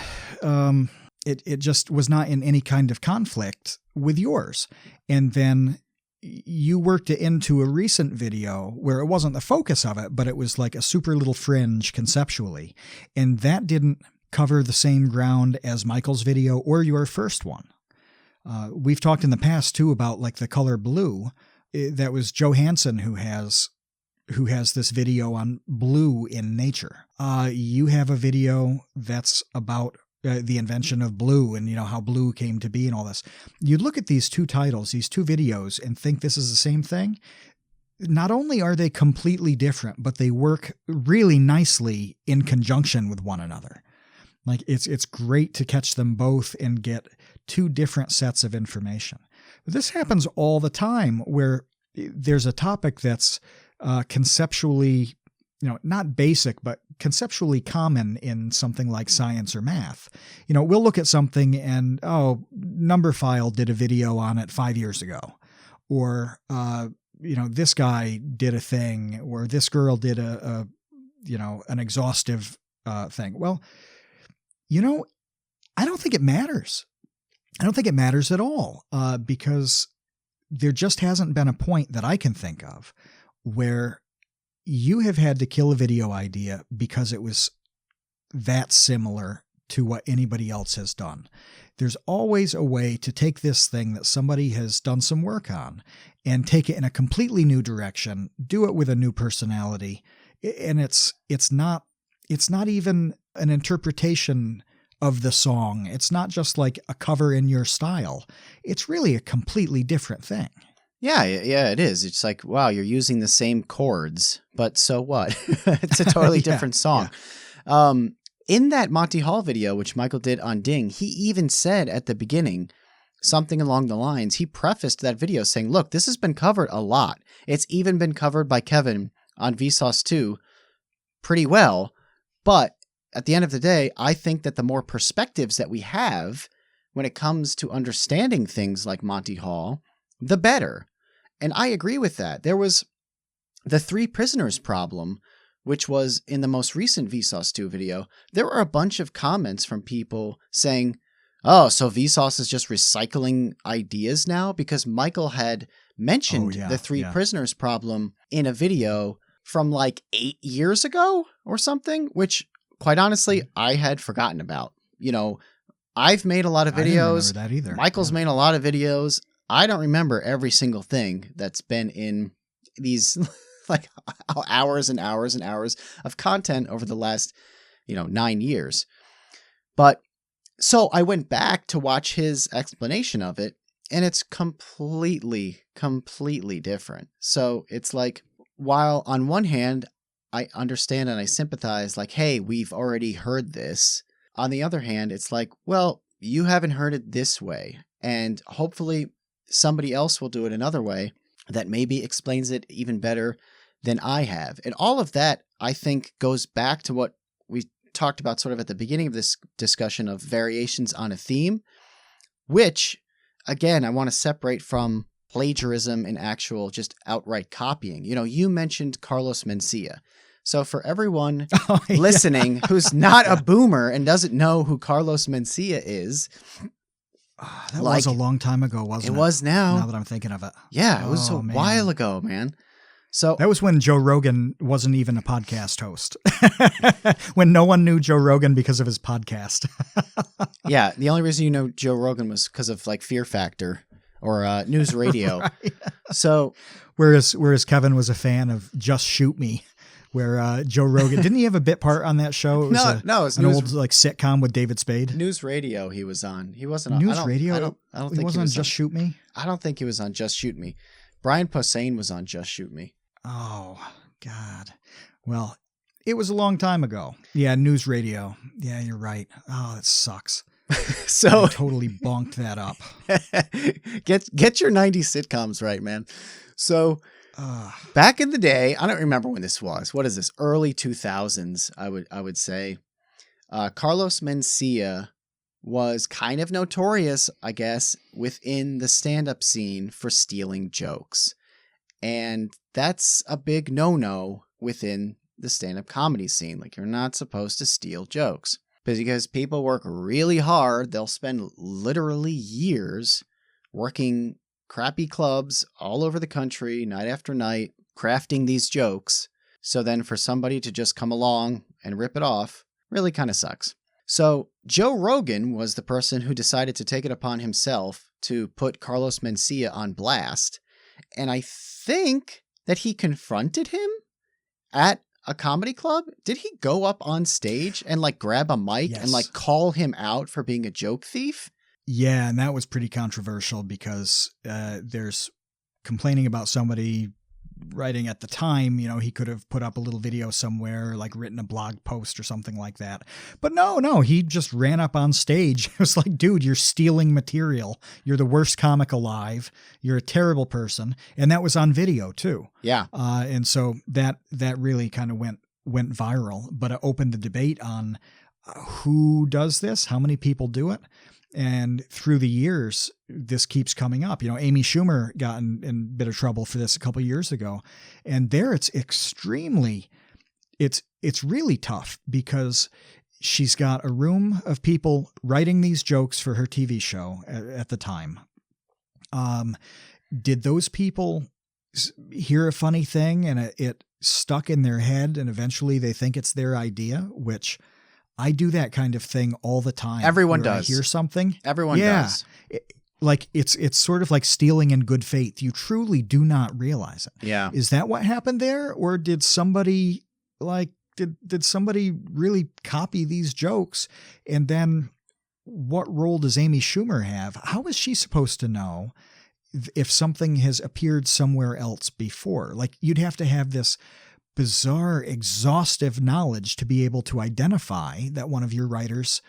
it just was not in any kind of conflict with yours. And then you worked it into a recent video where it wasn't the focus of it, but it was like a super little fringe conceptually. And that didn't cover the same ground as Michael's video or your first one. We've talked in the past too about, like, the color blue. That was Joe Hansen who has this video on blue in nature. You have a video that's about the invention of blue and, how blue came to be and all this. You look at these two titles, these two videos, and think this is the same thing. Not only are they completely different, but they work really nicely in conjunction with one another. Like, it's great to catch them both and get two different sets of information. This happens all the time where there's a topic that's conceptually, not basic, but conceptually common in something like science or math. We'll look at something and, Numberphile did a video on it 5 years ago. Or, this guy did a thing, or this girl did an exhaustive thing. Well, I don't think it matters. I don't think it matters at all because there just hasn't been a point that I can think of where you have had to kill a video idea because it was that similar to what anybody else has done. There's always a way to take this thing that somebody has done some work on and take it in a completely new direction, do it with a new personality. And it's not even an interpretation of the song. It's not just like a cover in your style. It's really a completely different thing. Yeah, it is. It's like, wow, you're using the same chords, but so what? It's a totally different song. Yeah. In that Monty Hall video, which Michael did on Ding, he even said at the beginning something along the lines, he prefaced that video saying, look, this has been covered a lot. It's even been covered by Kevin on Vsauce 2 pretty well, but at the end of the day, I think that the more perspectives that we have when it comes to understanding things like Monty Hall, the better. And I agree with that. There was the 3 prisoners problem, which was in the most recent Vsauce 2 video. There were a bunch of comments from people saying, oh, so Vsauce is just recycling ideas now? Because Michael had mentioned the 3 prisoners problem in a video from like 8 years ago or something, which quite honestly, I had forgotten about. You know, I've made a lot of videos. I didn't remember that either. Michael's made a lot of videos. I don't remember every single thing that's been in these like hours and hours and hours of content over the last, 9 years. But so I went back to watch his explanation of it, and it's completely different. So it's like, while on one hand, I understand and I sympathize, like, hey, we've already heard this. On the other hand, it's like, well, you haven't heard it this way. And hopefully somebody else will do it another way that maybe explains it even better than I have. And all of that, I think, goes back to what we talked about sort of at the beginning of this discussion of variations on a theme, which, again, I want to separate from plagiarism and actual just outright copying. You mentioned Carlos Mencia. So for everyone listening who's not a boomer and doesn't know who Carlos Mencia is, that was a long time ago, wasn't it? It was now. Now that I'm thinking of it. Yeah, it was a while ago, man. So that was when Joe Rogan wasn't even a podcast host. When no one knew Joe Rogan because of his podcast. Yeah, the only reason you know Joe Rogan was because of like Fear Factor or News Radio. Right. So whereas Kevin was a fan of Just Shoot Me. Where Joe Rogan, didn't he have a bit part on that show? It was an old like sitcom with David Spade. News Radio he was on. He wasn't on News Radio? I don't think he was on Just Shoot Me? I don't think he was on Just Shoot Me. Brian Posehn was on Just Shoot Me. Oh, God. Well, it was a long time ago. Yeah, News Radio. Yeah, you're right. Oh, that sucks. So I totally bonked that up. Get your 90s sitcoms right, man. So back in the day, I don't remember when this was. What is this? Early 2000s, I would say. Carlos Mencia was kind of notorious, I guess, within the stand-up scene for stealing jokes. And that's a big no-no within the stand-up comedy scene. Like, you're not supposed to steal jokes. Because people work really hard. They'll spend literally years working crappy clubs all over the country, night after night, crafting these jokes. So then for somebody to just come along and rip it off really kind of sucks. So Joe Rogan was the person who decided to take it upon himself to put Carlos Mencia on blast. And I think that he confronted him at a comedy club. Did he go up on stage and like grab a mic and like call him out for being a joke thief? Yeah, and that was pretty controversial because there's complaining about somebody writing at the time, he could have put up a little video somewhere, like written a blog post or something like that. But no, he just ran up on stage. It was like, dude, you're stealing material. You're the worst comic alive. You're a terrible person. And that was on video too. Yeah. And so that really kind of went viral, but it opened the debate on who does this, how many people do it. And through the years, this keeps coming up. Amy Schumer got in a bit of trouble for this a couple of years ago. And there it's really tough because she's got a room of people writing these jokes for her TV show at the time. Did those people hear a funny thing and it stuck in their head and eventually they think it's their idea, which I do that kind of thing all the time. Everyone does. I hear something. Everyone does. It's sort of like stealing in good faith. You truly do not realize it. Yeah. Is that what happened there? Or did somebody did somebody really copy these jokes? And then what role does Amy Schumer have? How is she supposed to know if something has appeared somewhere else before? Like, you'd have to have this bizarre, exhaustive knowledge to be able to identify that one of your writers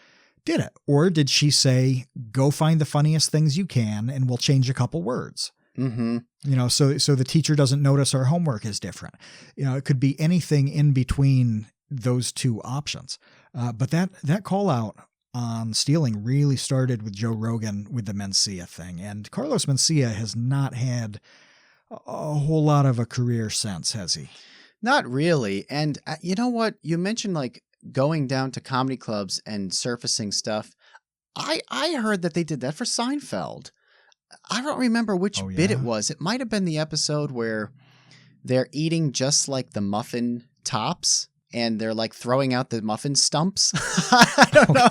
did it. Or did she say, go find the funniest things you can and we'll change a couple words? Mm-hmm. So the teacher doesn't notice our homework is different. It could be anything in between those two options. But that call out on stealing really started with Joe Rogan with the Mencia thing. And Carlos Mencia has not had a whole lot of a career since, has he? Not really. And you know what? You mentioned like going down to comedy clubs and surfacing stuff. I heard that they did that for Seinfeld. I don't remember which bit it was. It might have been the episode where they're eating just like the muffin tops and they're like throwing out the muffin stumps. I don't know.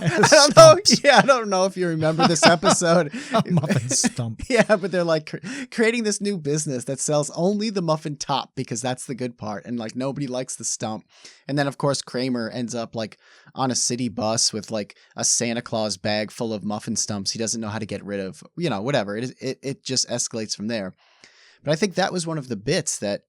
Yeah, I don't know if you remember this episode. Muffin stump. Yeah, but they're like creating this new business that sells only the muffin top because that's the good part. And like nobody likes the stump. And then of course Kramer ends up like on a city bus with like a Santa Claus bag full of muffin stumps he doesn't know how to get rid of. You know, whatever. It just escalates from there. But I think that was one of the bits that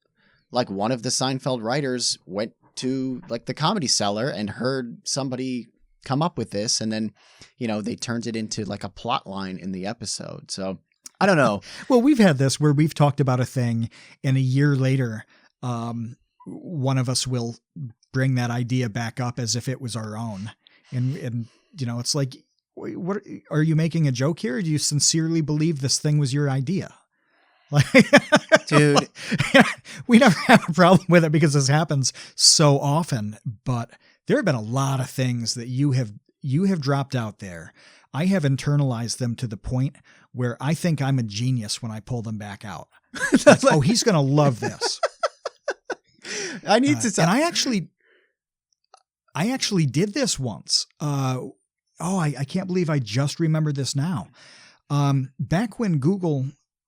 like one of the Seinfeld writers went to like the Comedy Cellar and heard somebody come up with this. And then, you know, they turned it into like a plot line in the episode. So I don't know. Well, we've had this where we've talked about a thing and a year later, one of us will bring that idea back up as if it was our own. And you know, it's like, what are you making a joke here? Or do you sincerely believe this thing was your idea? Like, dude, we never have a problem with it because this happens so often, but there have been a lot of things that you have dropped out there. I have internalized them to the point where I think I'm a genius when I pull them back out. Like, oh, he's going to love this. I need to. And I actually did this once. I can't believe I just remembered this now. Back when Google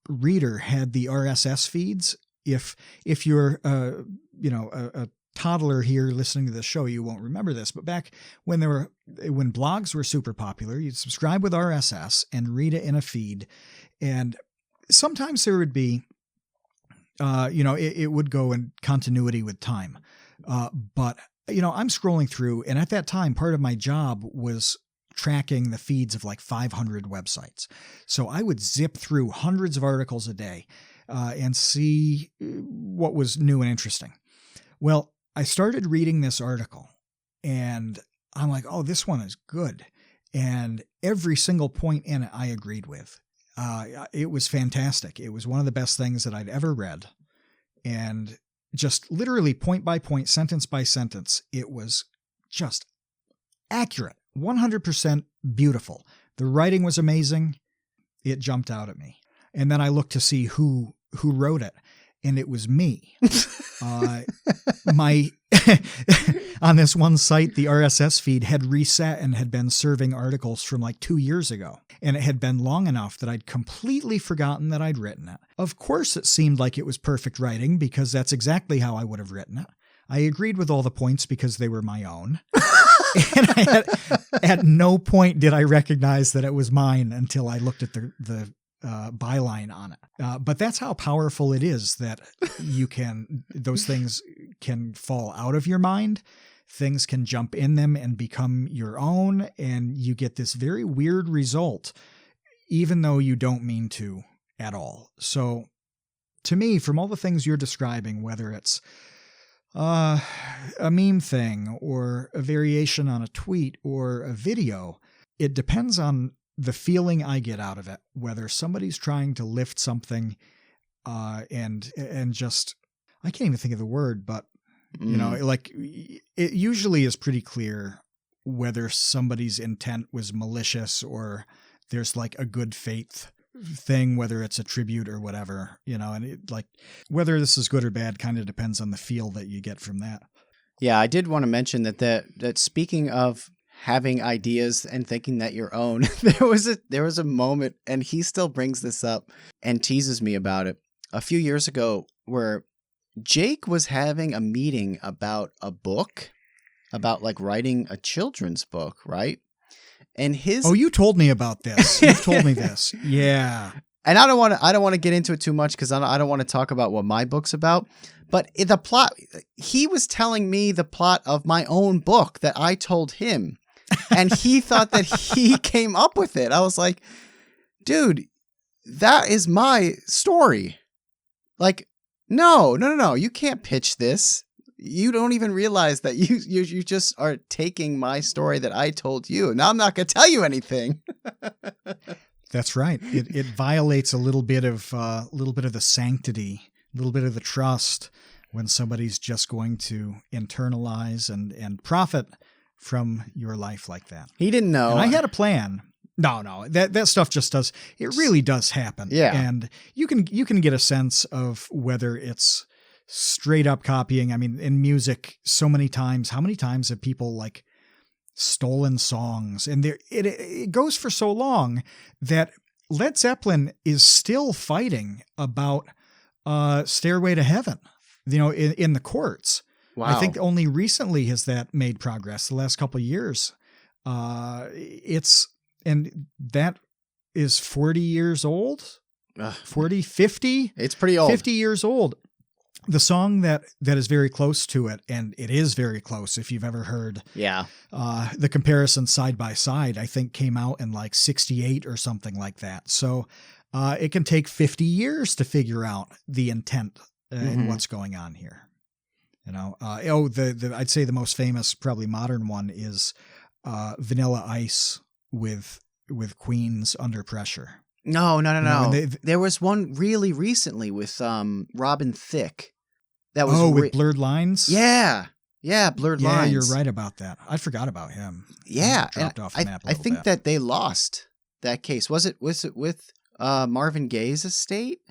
Reader had the RSS feeds, if you're a toddler here listening to this show, you won't remember this, but back when blogs were super popular, you'd subscribe with RSS and read it in a feed, and sometimes there would be it would go in continuity with time, but I'm scrolling through, and at that time part of my job was tracking the feeds of like 500 websites. So I would zip through hundreds of articles a day and see what was new and interesting. Well, I started reading this article and I'm like, oh, this one is good. And every single point in it I agreed with. It was fantastic. It was one of the best things that I'd ever read. And just literally point by point, sentence by sentence, it was just accurate. 100% beautiful. The writing was amazing. It jumped out at me. And then I looked to see who wrote it. And it was me. On this one site, the RSS feed had reset and had been serving articles from like 2 years ago. And it had been long enough that I'd completely forgotten that I'd written it. Of course, it seemed like it was perfect writing because that's exactly how I would have written it. I agreed with all the points because they were my own. And at no point did I recognize that it was mine until I looked at the byline on it. But that's how powerful it is that those things can fall out of your mind. Things can jump in them and become your own. And you get this very weird result, even though you don't mean to at all. So to me, from all the things you're describing, whether it's a meme thing or a variation on a tweet or a video, it depends on the feeling I get out of it, whether somebody's trying to lift something and just, I can't even think of the word, but like it usually is pretty clear whether somebody's intent was malicious or there's like a good faith thing, whether it's a tribute or whatever, and it, like whether this is good or bad kind of depends on the feel that you get from that. Yeah, I did want to mention that speaking of having ideas and thinking that your own, there was a moment, and he still brings this up and teases me about it, a few years ago where Jake was having a meeting about a book, about like writing a children's book, right? And you told me about this. You told me this. Yeah. And I don't want to get into it too much because I don't want to talk about what my book's about. But the plot, he was telling me the plot of my own book that I told him. And he thought that he came up with it. I was like, dude, that is my story. Like, no. You can't pitch this. You don't even realize that you just are taking my story that I told you. Now I'm not going to tell you anything. That's right. It violates a little bit of the sanctity, a little bit of the trust when somebody's just going to internalize and profit from your life like that. He didn't know. And I had a plan. No, that stuff just does. It really does happen. Yeah. And you can get a sense of whether it's straight up copying. I mean, in music, so many times, how many times have people like stolen songs? And it goes for so long that Led Zeppelin is still fighting about Stairway to Heaven, in the courts. Wow. I think only recently has that made progress, the last couple of years. And that is 40 years old, 40, 50. It's pretty old. 50 years old. The song that is very close to it, and it is very close if you've ever heard the comparison side by side, I think came out in like 68 or something like that. So it can take 50 years to figure out the intent in what's going on here. I'd say the most famous, probably modern one is Vanilla Ice with Queen's Under Pressure. No. There was one really recently with Robin Thicke. That was with Blurred Lines? Yeah, Blurred Lines. Yeah, you're right about that. I forgot about him. Yeah, dropped off the map a I little think bit. that they lost that case. Was it with Marvin Gaye's estate?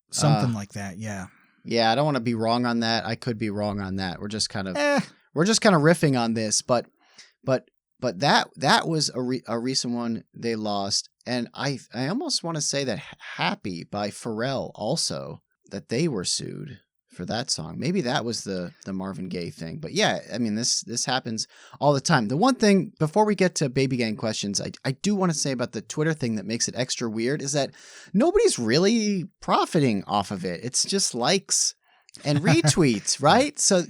Something like that, yeah. Yeah, I don't want to be wrong on that. I could be wrong on that. We're just kind of riffing on this, but that was a recent one they lost, and I almost want to say that Happy by Pharrell also, that they were sued for that song. Maybe that was the Marvin Gaye thing. But yeah, I mean this happens all the time. The one thing before we get to Baby Gang questions, I do want to say about the Twitter thing that makes it extra weird is that nobody's really profiting off of it. It's just likes and retweets, right? So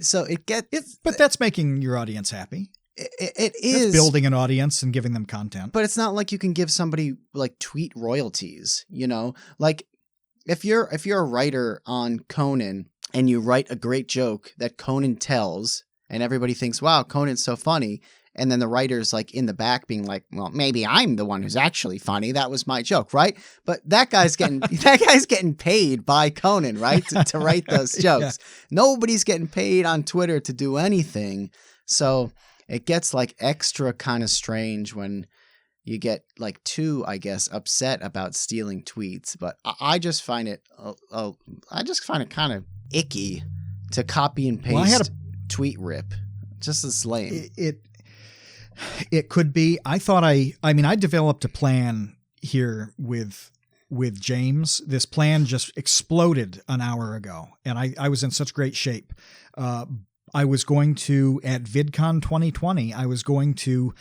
But that's making your audience happy. It is That's building an audience and giving them content. But it's not like you can give somebody like tweet royalties, Like if you're a writer on Conan and you write a great joke that Conan tells and everybody thinks, wow, Conan's so funny. And then the writer's like in the back being like, well, maybe I'm the one who's actually funny. That was my joke, right? But that guy's getting paid by Conan, right? To write those jokes. Yeah. Nobody's getting paid on Twitter to do anything. So it gets like extra kind of strange when you get like too, I guess, upset about stealing tweets. But I just find it, kind of icky to copy and paste. Well, I had a tweet rip. Just as lame. It could be. I thought I developed a plan here with James. This plan just exploded an hour ago, and I was in such great shape. I was going to, at VidCon 2020, I was going to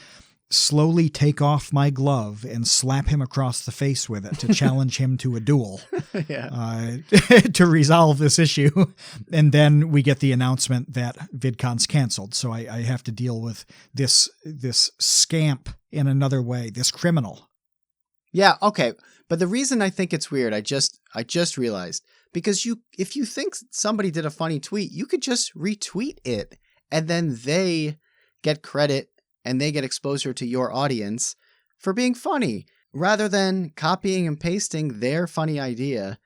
slowly take off my glove and slap him across the face with it to challenge him to a duel to resolve this issue. And then we get the announcement that VidCon's canceled. So I have to deal with this scamp in another way, this criminal. Yeah. Okay. But the reason I think it's weird, I just realized, because if you think somebody did a funny tweet, you could just retweet it and then they get credit and they get exposure to your audience for being funny, rather than copying and pasting their funny idea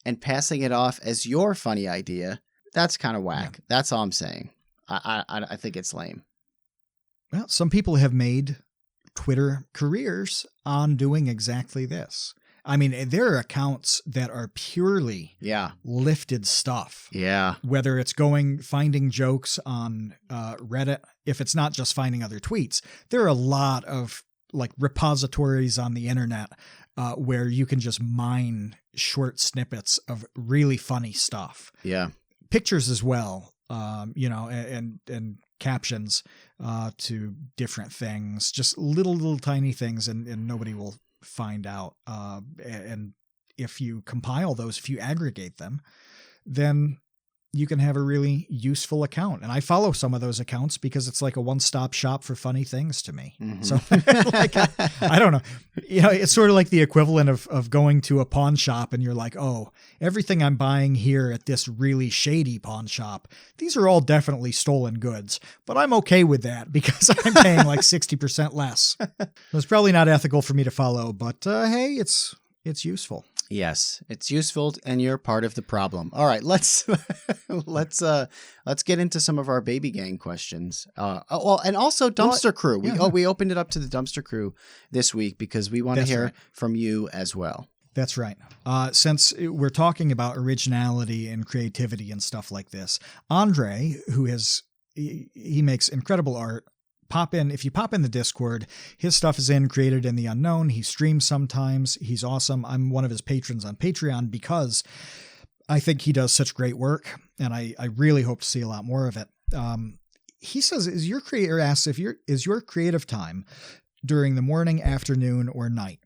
and passing it off as your funny idea. That's kind of whack. Yeah. That's all I'm saying. I think it's lame. Well, some people have made Twitter careers on doing exactly this. I mean, there are accounts that are purely lifted stuff. Yeah. Whether it's finding jokes on Reddit, if it's not just finding other tweets, there are a lot of like repositories on the internet where you can just mine short snippets of really funny stuff. Yeah. Pictures as well, and captions to different things, just little tiny things, and nobody will find out. And if you compile those, if you aggregate them, then you can have a really useful account. And I follow some of those accounts because it's like a one-stop shop for funny things to me. Mm-hmm. So like, I don't know, it's sort of like the equivalent of going to a pawn shop and you're like, oh, everything I'm buying here at this really shady pawn shop, these are all definitely stolen goods, but I'm okay with that because I'm paying like 60% less. It's probably not ethical for me to follow, but hey, it's useful. Yes, it's useful, and you're part of the problem. All right, let's get into some of our baby gang questions. And also Dumpster Crew. We opened it up to the Dumpster Crew this week because we want to hear from you as well. That's right. Since we're talking about originality and creativity and stuff like this, Andre, he makes incredible art. If you pop in the Discord, his stuff is Created in the Unknown. He streams sometimes. He's awesome. I'm one of his patrons on Patreon because I think he does such great work, and I really hope to see a lot more of it. He says, is your creative time during the morning, afternoon, or night?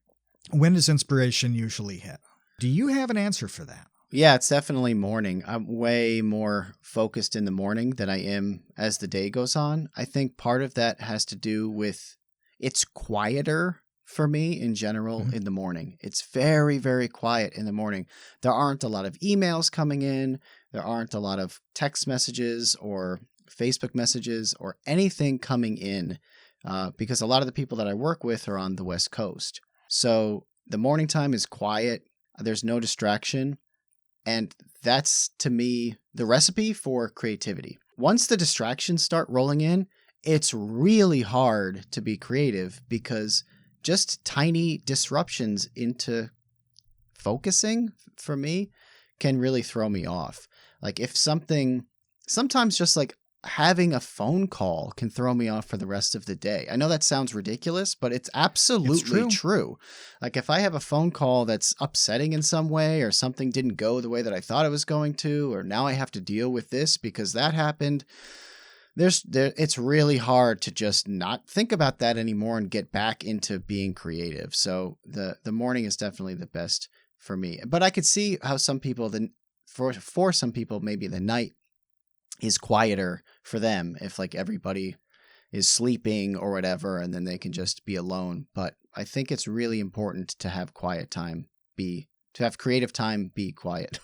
When does inspiration usually hit? Do you have an answer for that? Yeah, it's definitely morning. I'm way more focused in the morning than I am as the day goes on. I think part of that has to do with it's quieter for me in general in the morning. It's very, very quiet in the morning. There aren't a lot of emails coming in. There aren't a lot of text messages or Facebook messages or anything coming in because a lot of the people that I work with are on the West Coast. So the morning time is quiet. There's no distraction. And that's, to me, the recipe for creativity. Once the distractions start rolling in, it's really hard to be creative because just tiny disruptions into focusing, for me, can really throw me off. Like if sometimes just like having a phone call can throw me off for the rest of the day. I know that sounds ridiculous, but it's absolutely true. Like if I have a phone call that's upsetting in some way or something didn't go the way that I thought it was going to, or now I have to deal with this because that happened, it's really hard to just not think about that anymore and get back into being creative. So the morning is definitely the best for me. But I could see how some people, for some people, maybe the night is quieter for them if like everybody is sleeping or whatever, and then they can just be alone. But I think it's really important to have quiet time to have creative time be quiet.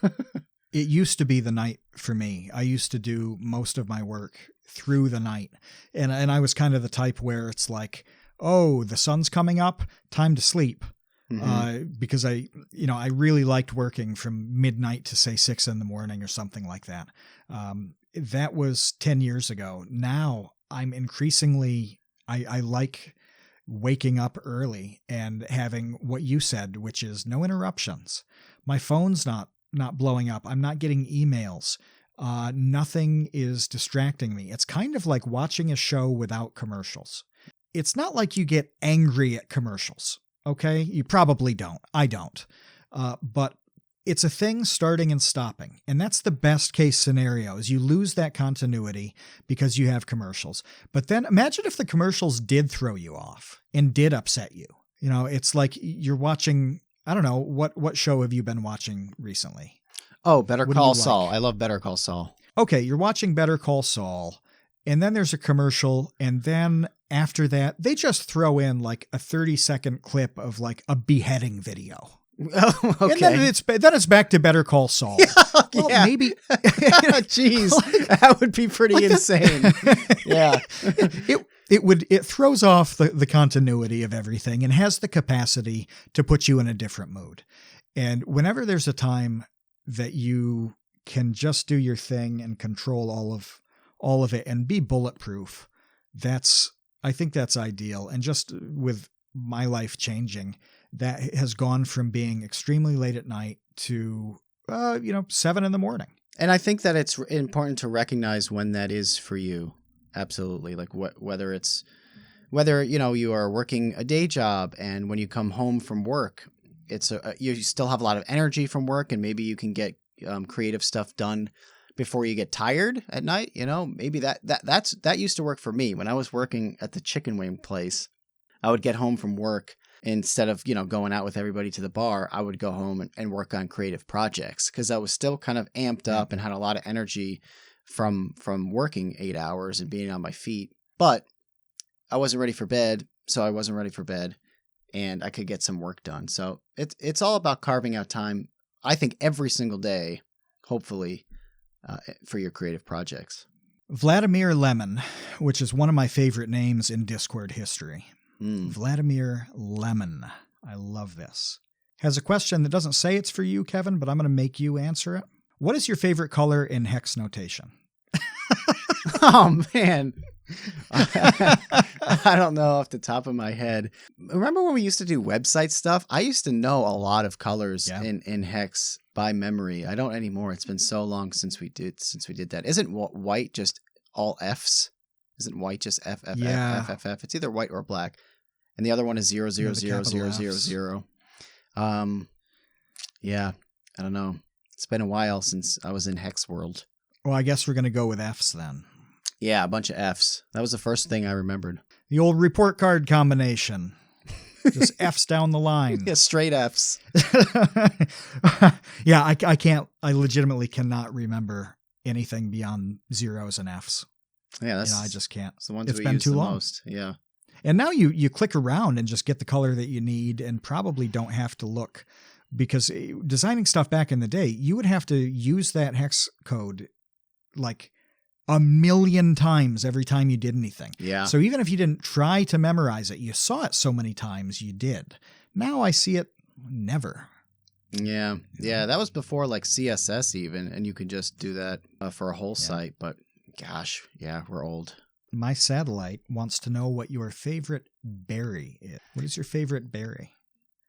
It used to be the night for me. I used to do most of my work through the night. And I was kind of the type where it's like, oh, the sun's coming up, time to sleep. Because I really liked working from midnight to say 6 a.m. or something like that. That was 10 years ago. Now I'm increasingly, I like waking up early and having what you said, which is no interruptions. My phone's not blowing up. I'm not getting emails. Nothing is distracting me. It's kind of like watching a show without commercials. It's not like you get angry at commercials. Okay. You probably don't. I don't. But it's a thing starting and stopping. And that's the best case scenario is you lose that continuity because you have commercials. But then imagine if the commercials did throw you off and did upset you. You know, it's like you're watching, I don't know, what show have you been watching recently? Oh, Better Call Saul. I love Better Call Saul. Okay. You're watching Better Call Saul. And then there's a commercial. And then after that, they just throw in like a 30-second clip of like a beheading video. Oh, okay. And then it's back to Better Call Saul. Well, yeah. Maybe. Jeez, that would be pretty insane. Yeah. It throws off the continuity of everything and has the capacity to put you in a different mood. And whenever there's a time that you can just do your thing and control all of it and be bulletproof, I think that's ideal. And just with my life changing, that has gone from being extremely late at night to 7 a.m. And I think that it's important to recognize when that is for you. Absolutely. Like whether you are working a day job and when you come home from work, you still have a lot of energy from work and maybe you can get creative stuff done before you get tired at night. Maybe that used to work for me when I was working at the chicken wing place. I would get home from work. Instead of, going out with everybody to the bar, I would go home and work on creative projects because I was still kind of amped up and had a lot of energy from working 8 hours and being on my feet. But I wasn't ready for bed, so I wasn't ready for bed, and I could get some work done. So it's all about carving out time, I think, every single day, hopefully, for your creative projects. Vladimir Lemon, which is one of my favorite names in Discord history. Vladimir Lemon. I love this. Has a question that doesn't say it's for you, Kevin, but I'm going to make you answer it. What is your favorite color in hex notation? Oh, man. I don't know off the top of my head. Remember when we used to do website stuff? I used to know a lot of colors in hex by memory. I don't anymore. It's been so long since we did that. Isn't white just all Fs? Isn't white just F, F, F, F, F, F? It's either white or black. And the other one is 0, 0, 0, 0, 0, 0. Yeah, I don't know. It's been a while since I was in Hex World. Well, I guess we're going to go with Fs then. Yeah, a bunch of Fs. That was the first thing I remembered. The old report card combination. Just Fs down the line. Yeah, straight Fs. Yeah, I legitimately cannot remember anything beyond zeros and Fs. Yeah, I just can't. It's the ones it's we been use too the long. most. Yeah. And now you click around and just get the color that you need and probably don't have to look, because designing stuff back in the day, you would have to use that hex code like a million times every time you did anything. Yeah. So even if you didn't try to memorize it, you saw it so many times you did. Now I see it never. Yeah. Yeah. That was before like CSS even, and you could just do that for a whole site. But gosh, yeah, we're old. My satellite wants to know what your favorite berry is. What is your favorite berry?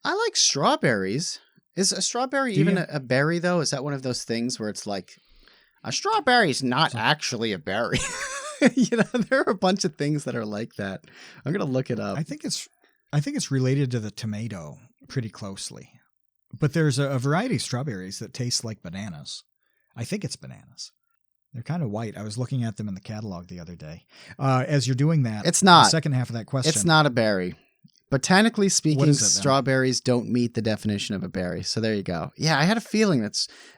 I like strawberries. Is a strawberry even a berry, though? Is that one of those things where it's like, a strawberry's not actually a berry? There are a bunch of things that are like that. I'm going to look it up. I think it's related to the tomato pretty closely. But there's a variety of strawberries that taste like bananas. I think it's bananas. They're kind of white. I was looking at them in the catalog the other day. As you're doing that, it's not. The second half of that question. It's not a berry. Botanically speaking, strawberries don't meet the definition of a berry. So there you go. Yeah, I had a feeling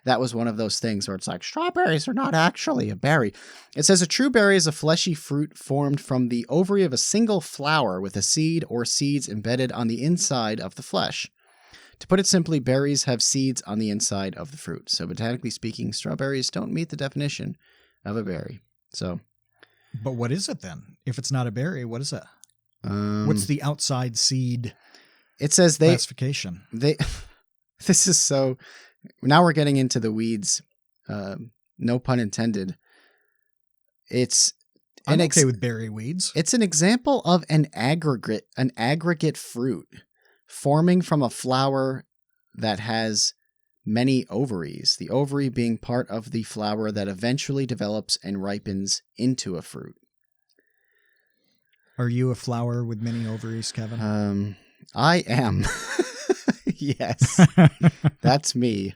that was one of those things where it's like, strawberries are not actually a berry. It says a true berry is a fleshy fruit formed from the ovary of a single flower with a seed or seeds embedded on the inside of the flesh. To put it simply, berries have seeds on the inside of the fruit. So botanically speaking, strawberries don't meet the definition of a berry. So, but what is it then? If it's not a berry, what is it? What's the outside seed? It says classification. This is so. Now we're getting into the weeds. No pun intended. I'm okay with berry weeds. It's an example of an aggregate fruit forming from a flower that has many ovaries. The ovary being part of the flower that eventually develops and ripens into a fruit. Are you a flower with many ovaries, Kevin? I am. Yes. That's me.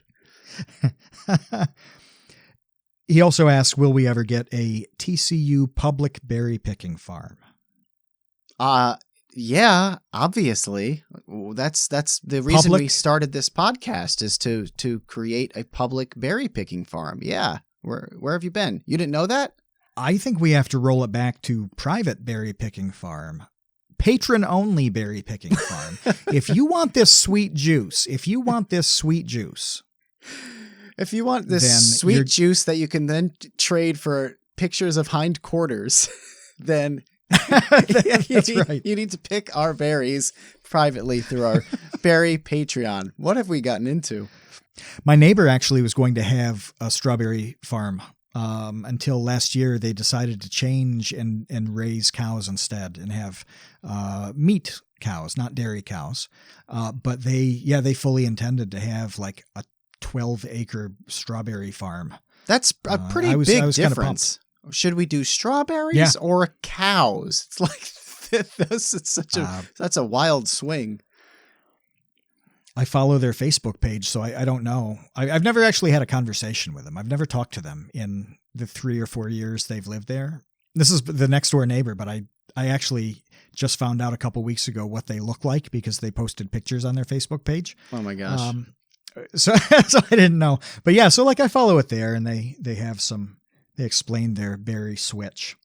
He also asks, will we ever get a TCU public berry picking farm? Yeah, obviously. That's the reason we started this podcast, is to create a public berry picking farm. Yeah. Where have you been? You didn't know that? I think we have to roll it back to private berry picking farm. Patron only berry picking farm. If you want this sweet juice, If you want this sweet juice that you can then trade for pictures of hindquarters, then that's right. You need to pick our berries privately through our berry Patreon. What have we gotten into? My neighbor actually was going to have a strawberry farm until last year. They decided to change and raise cows instead and have meat cows, not dairy cows. But they fully intended to have like a 12-acre strawberry farm. That's a pretty big difference. Should we do strawberries or cows? It's like that's a wild swing. I follow their Facebook page, so I don't know. I've never actually had a conversation with them. I've never talked to them in the 3 or 4 years they've lived there. This is the next door neighbor, but I actually just found out a couple weeks ago what they look like because they posted pictures on their Facebook page. Oh my gosh. So I didn't know. But yeah, so like I follow it there, and they explain their berry switch.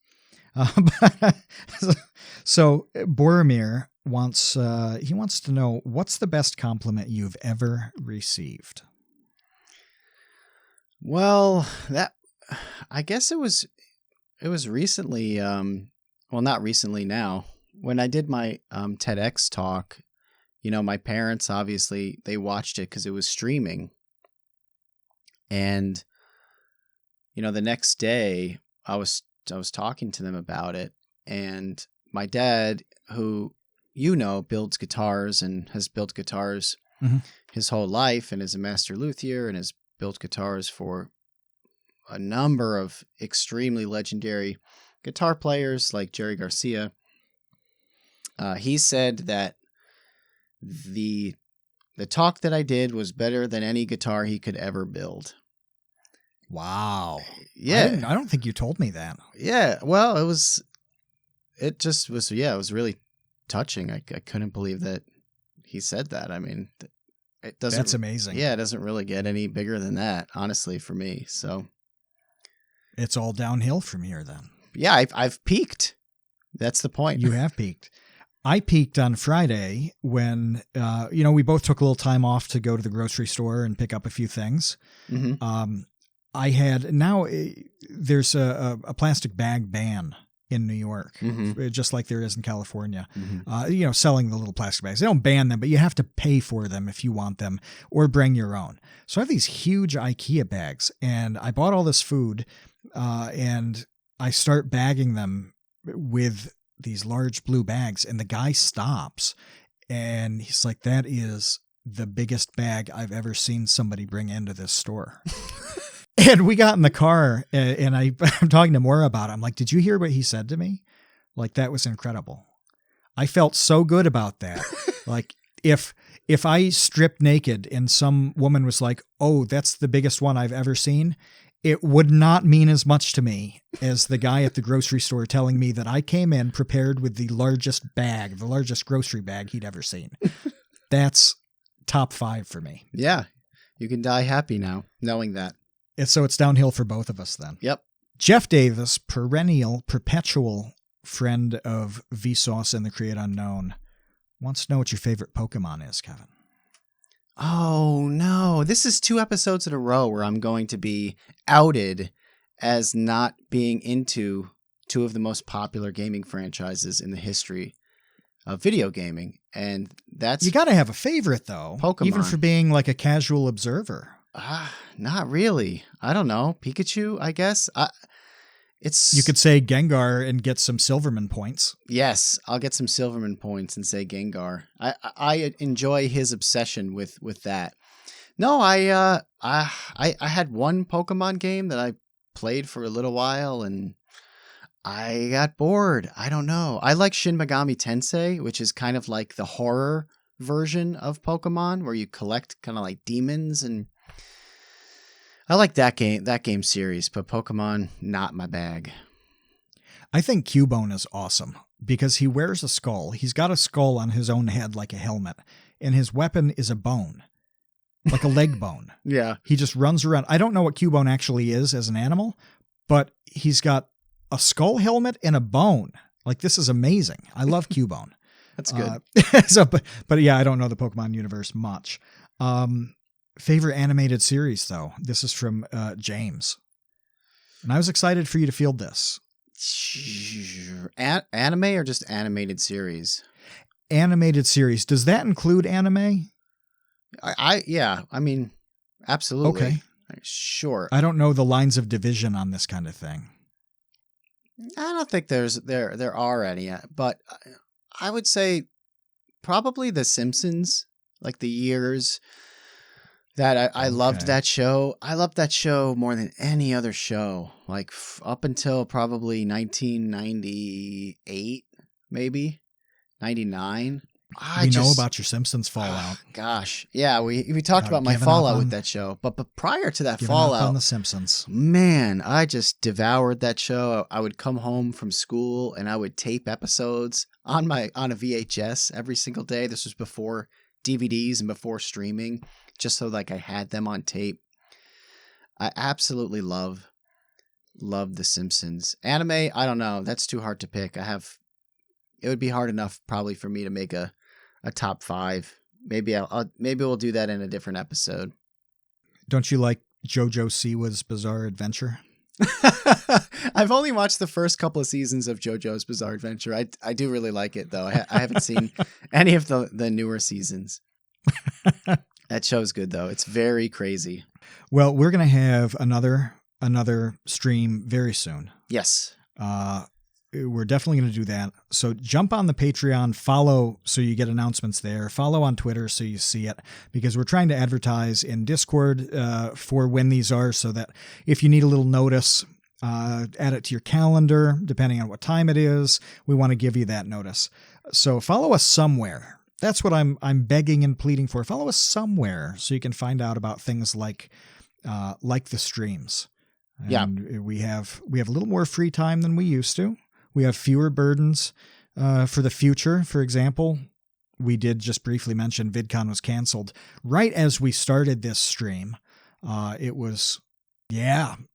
So Boromir wants to know, what's the best compliment you've ever received? Well, I guess it was recently, not recently now, when I did my TEDx talk. My parents, obviously, they watched it because it was streaming. And, the next day I was talking to them about it, and my dad, who, builds guitars and has built guitars his whole life and is a master luthier and has built guitars for a number of extremely legendary guitar players like Jerry Garcia. He said that the talk that I did was better than any guitar he could ever build. Wow. Yeah. I don't think you told me that. Yeah. Well, it was really touching. I couldn't believe that he said that. I mean, it doesn't. That's amazing. Yeah. It doesn't really get any bigger than that, honestly, for me. So it's all downhill from here then. Yeah. I've peaked. That's the point. You have peaked. I peaked on Friday when, we both took a little time off to go to the grocery store and pick up a few things. Mm-hmm. There's a plastic bag ban in New York, just like there is in California, selling the little plastic bags. They don't ban them, but you have to pay for them if you want them or bring your own. So I have these huge IKEA bags, and I bought all this food, and I start bagging them with these large blue bags, and the guy stops and he's like, that is the biggest bag I've ever seen somebody bring into this store. And we got in the car, and I'm talking to Maura about it. I'm like, did you hear what he said to me? Like, that was incredible. I felt so good about that. Like, if I stripped naked and some woman was like, oh, that's the biggest one I've ever seen, it would not mean as much to me as the guy at the grocery store telling me that I came in prepared with the largest grocery bag he'd ever seen. That's top 5 for me. Yeah. You can die happy now knowing that. So it's downhill for both of us then. Yep. Jeff Davis, perpetual friend of Vsauce and the Create Unknown, wants to know what your favorite Pokemon is, Kevin. Oh, no. This is 2 episodes in a row where I'm going to be outed as not being into 2 of the most popular gaming franchises in the history of video gaming. And that's... You got to have a favorite, though. Pokemon. Even for being like a casual observer. Not really. I don't know. Pikachu, I guess. You could say Gengar and get some Silverman points. Yes, I'll get some Silverman points and say Gengar. I enjoy his obsession with that. No, I had one Pokemon game that I played for a little while and I got bored. I don't know. I like Shin Megami Tensei, which is kind of like the horror version of Pokemon where you collect kind of like demons, and I like that game series, but Pokemon, not my bag. I think Cubone is awesome because he wears a skull. He's got a skull on his own head like a helmet, and his weapon is a bone, like a leg bone. Yeah. He just runs around. I don't know what Cubone actually is as an animal, but he's got a skull helmet and a bone. Like, this is amazing. I love Cubone. That's good. But yeah, I don't know the Pokemon universe much. Favorite animated series, though. This is from James. And I was excited for you to field this. Anime or just animated series? Animated series. Does that include anime? Yeah. I mean, absolutely. Okay. Sure. I don't know the lines of division on this kind of thing. I don't think there are any, but I would say probably The Simpsons, like the years that I loved that show. I loved that show more than any other show, like up until probably 1998, maybe 99. We know about your Simpsons fallout. Gosh. Yeah, we talked about my Giving fallout up with on- that show. But prior to that Giving up fallout, on the Simpsons. man, I just devoured that show. I would come home from school and I would tape episodes on a VHS every single day. This was before DVDs and before streaming, just so like I had them on tape. I absolutely love The Simpsons. Anime, I don't know. That's too hard to pick. It would be hard enough probably for me to make a top 5. Maybe maybe we'll do that in a different episode. Don't you like JoJo Siwa's Bizarre Adventure? I've only watched the first couple of seasons of JoJo's Bizarre Adventure. I do really like it though. I haven't seen any of the newer seasons. That show's good though. It's very crazy. Well, we're going to have another stream very soon. Yes. We're definitely going to do that. So jump on the Patreon, follow so you get announcements there, follow on Twitter so you see it, because we're trying to advertise in Discord for when these are, so that if you need a little notice, add it to your calendar, depending on what time it is. We want to give you that notice. So follow us somewhere. That's what I'm begging and pleading for. Follow us somewhere so you can find out about things like the streams. And we have a little more free time than we used to. We have fewer burdens for the future. For example, we did just briefly mention VidCon was canceled right as we started this stream. It was,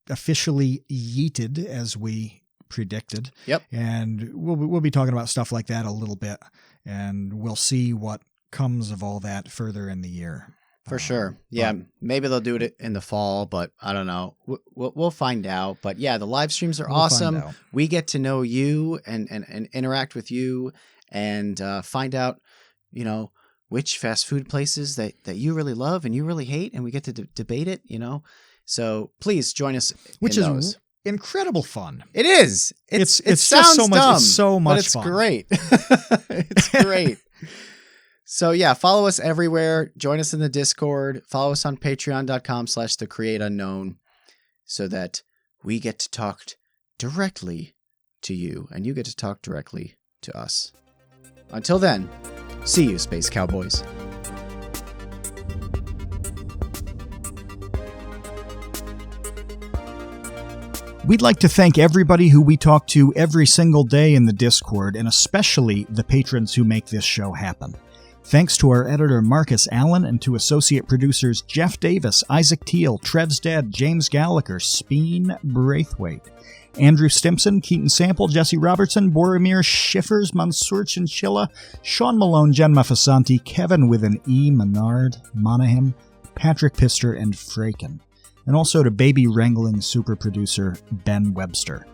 officially yeeted as we predicted. Yep. And we'll be talking about stuff like that a little bit, and we'll see what comes of all that further in the year. For sure. Yeah. Maybe they'll do it in the fall, but I don't know. We'll find out. But yeah, the live streams are awesome. We get to know you and interact with you and find out, which fast food places that you really love and you really hate. And we get to debate it, So please join us. Which is incredible fun. It is. It sounds just dumb, it's so much but it's fun. Great. It's great. So yeah, follow us everywhere. Join us in the Discord. Follow us on patreon.com/thecreateunknown so that we get to talk directly to you and you get to talk directly to us. Until then, see you, Space Cowboys. We'd like to thank everybody who we talk to every single day in the Discord, and especially the patrons who make this show happen. Thanks to our editor Marcus Allen and to associate producers Jeff Davis, Isaac Teal, Trev's Dead, James Gallagher, Speen Braithwaite, Andrew Stimpson, Keaton Sample, Jesse Robertson, Boromir Schiffers, Mansoor Chinchilla, Sean Malone, Jen Mafasanti, Kevin with an E, Menard, Monaghan, Patrick Pister, and Fraken. And also to baby wrangling super producer Ben Webster.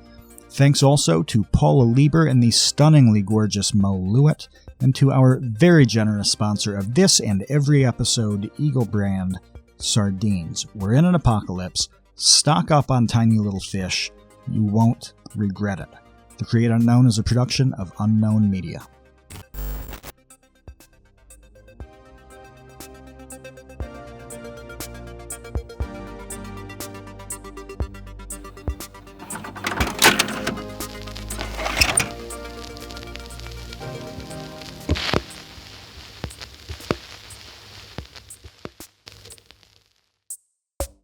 Thanks also to Paula Lieber and the stunningly gorgeous Mo Lewitt, and to our very generous sponsor of this and every episode, Eagle Brand Sardines. We're in an apocalypse. Stock up on tiny little fish. You won't regret it. The Create Unknown is a production of Unknown Media.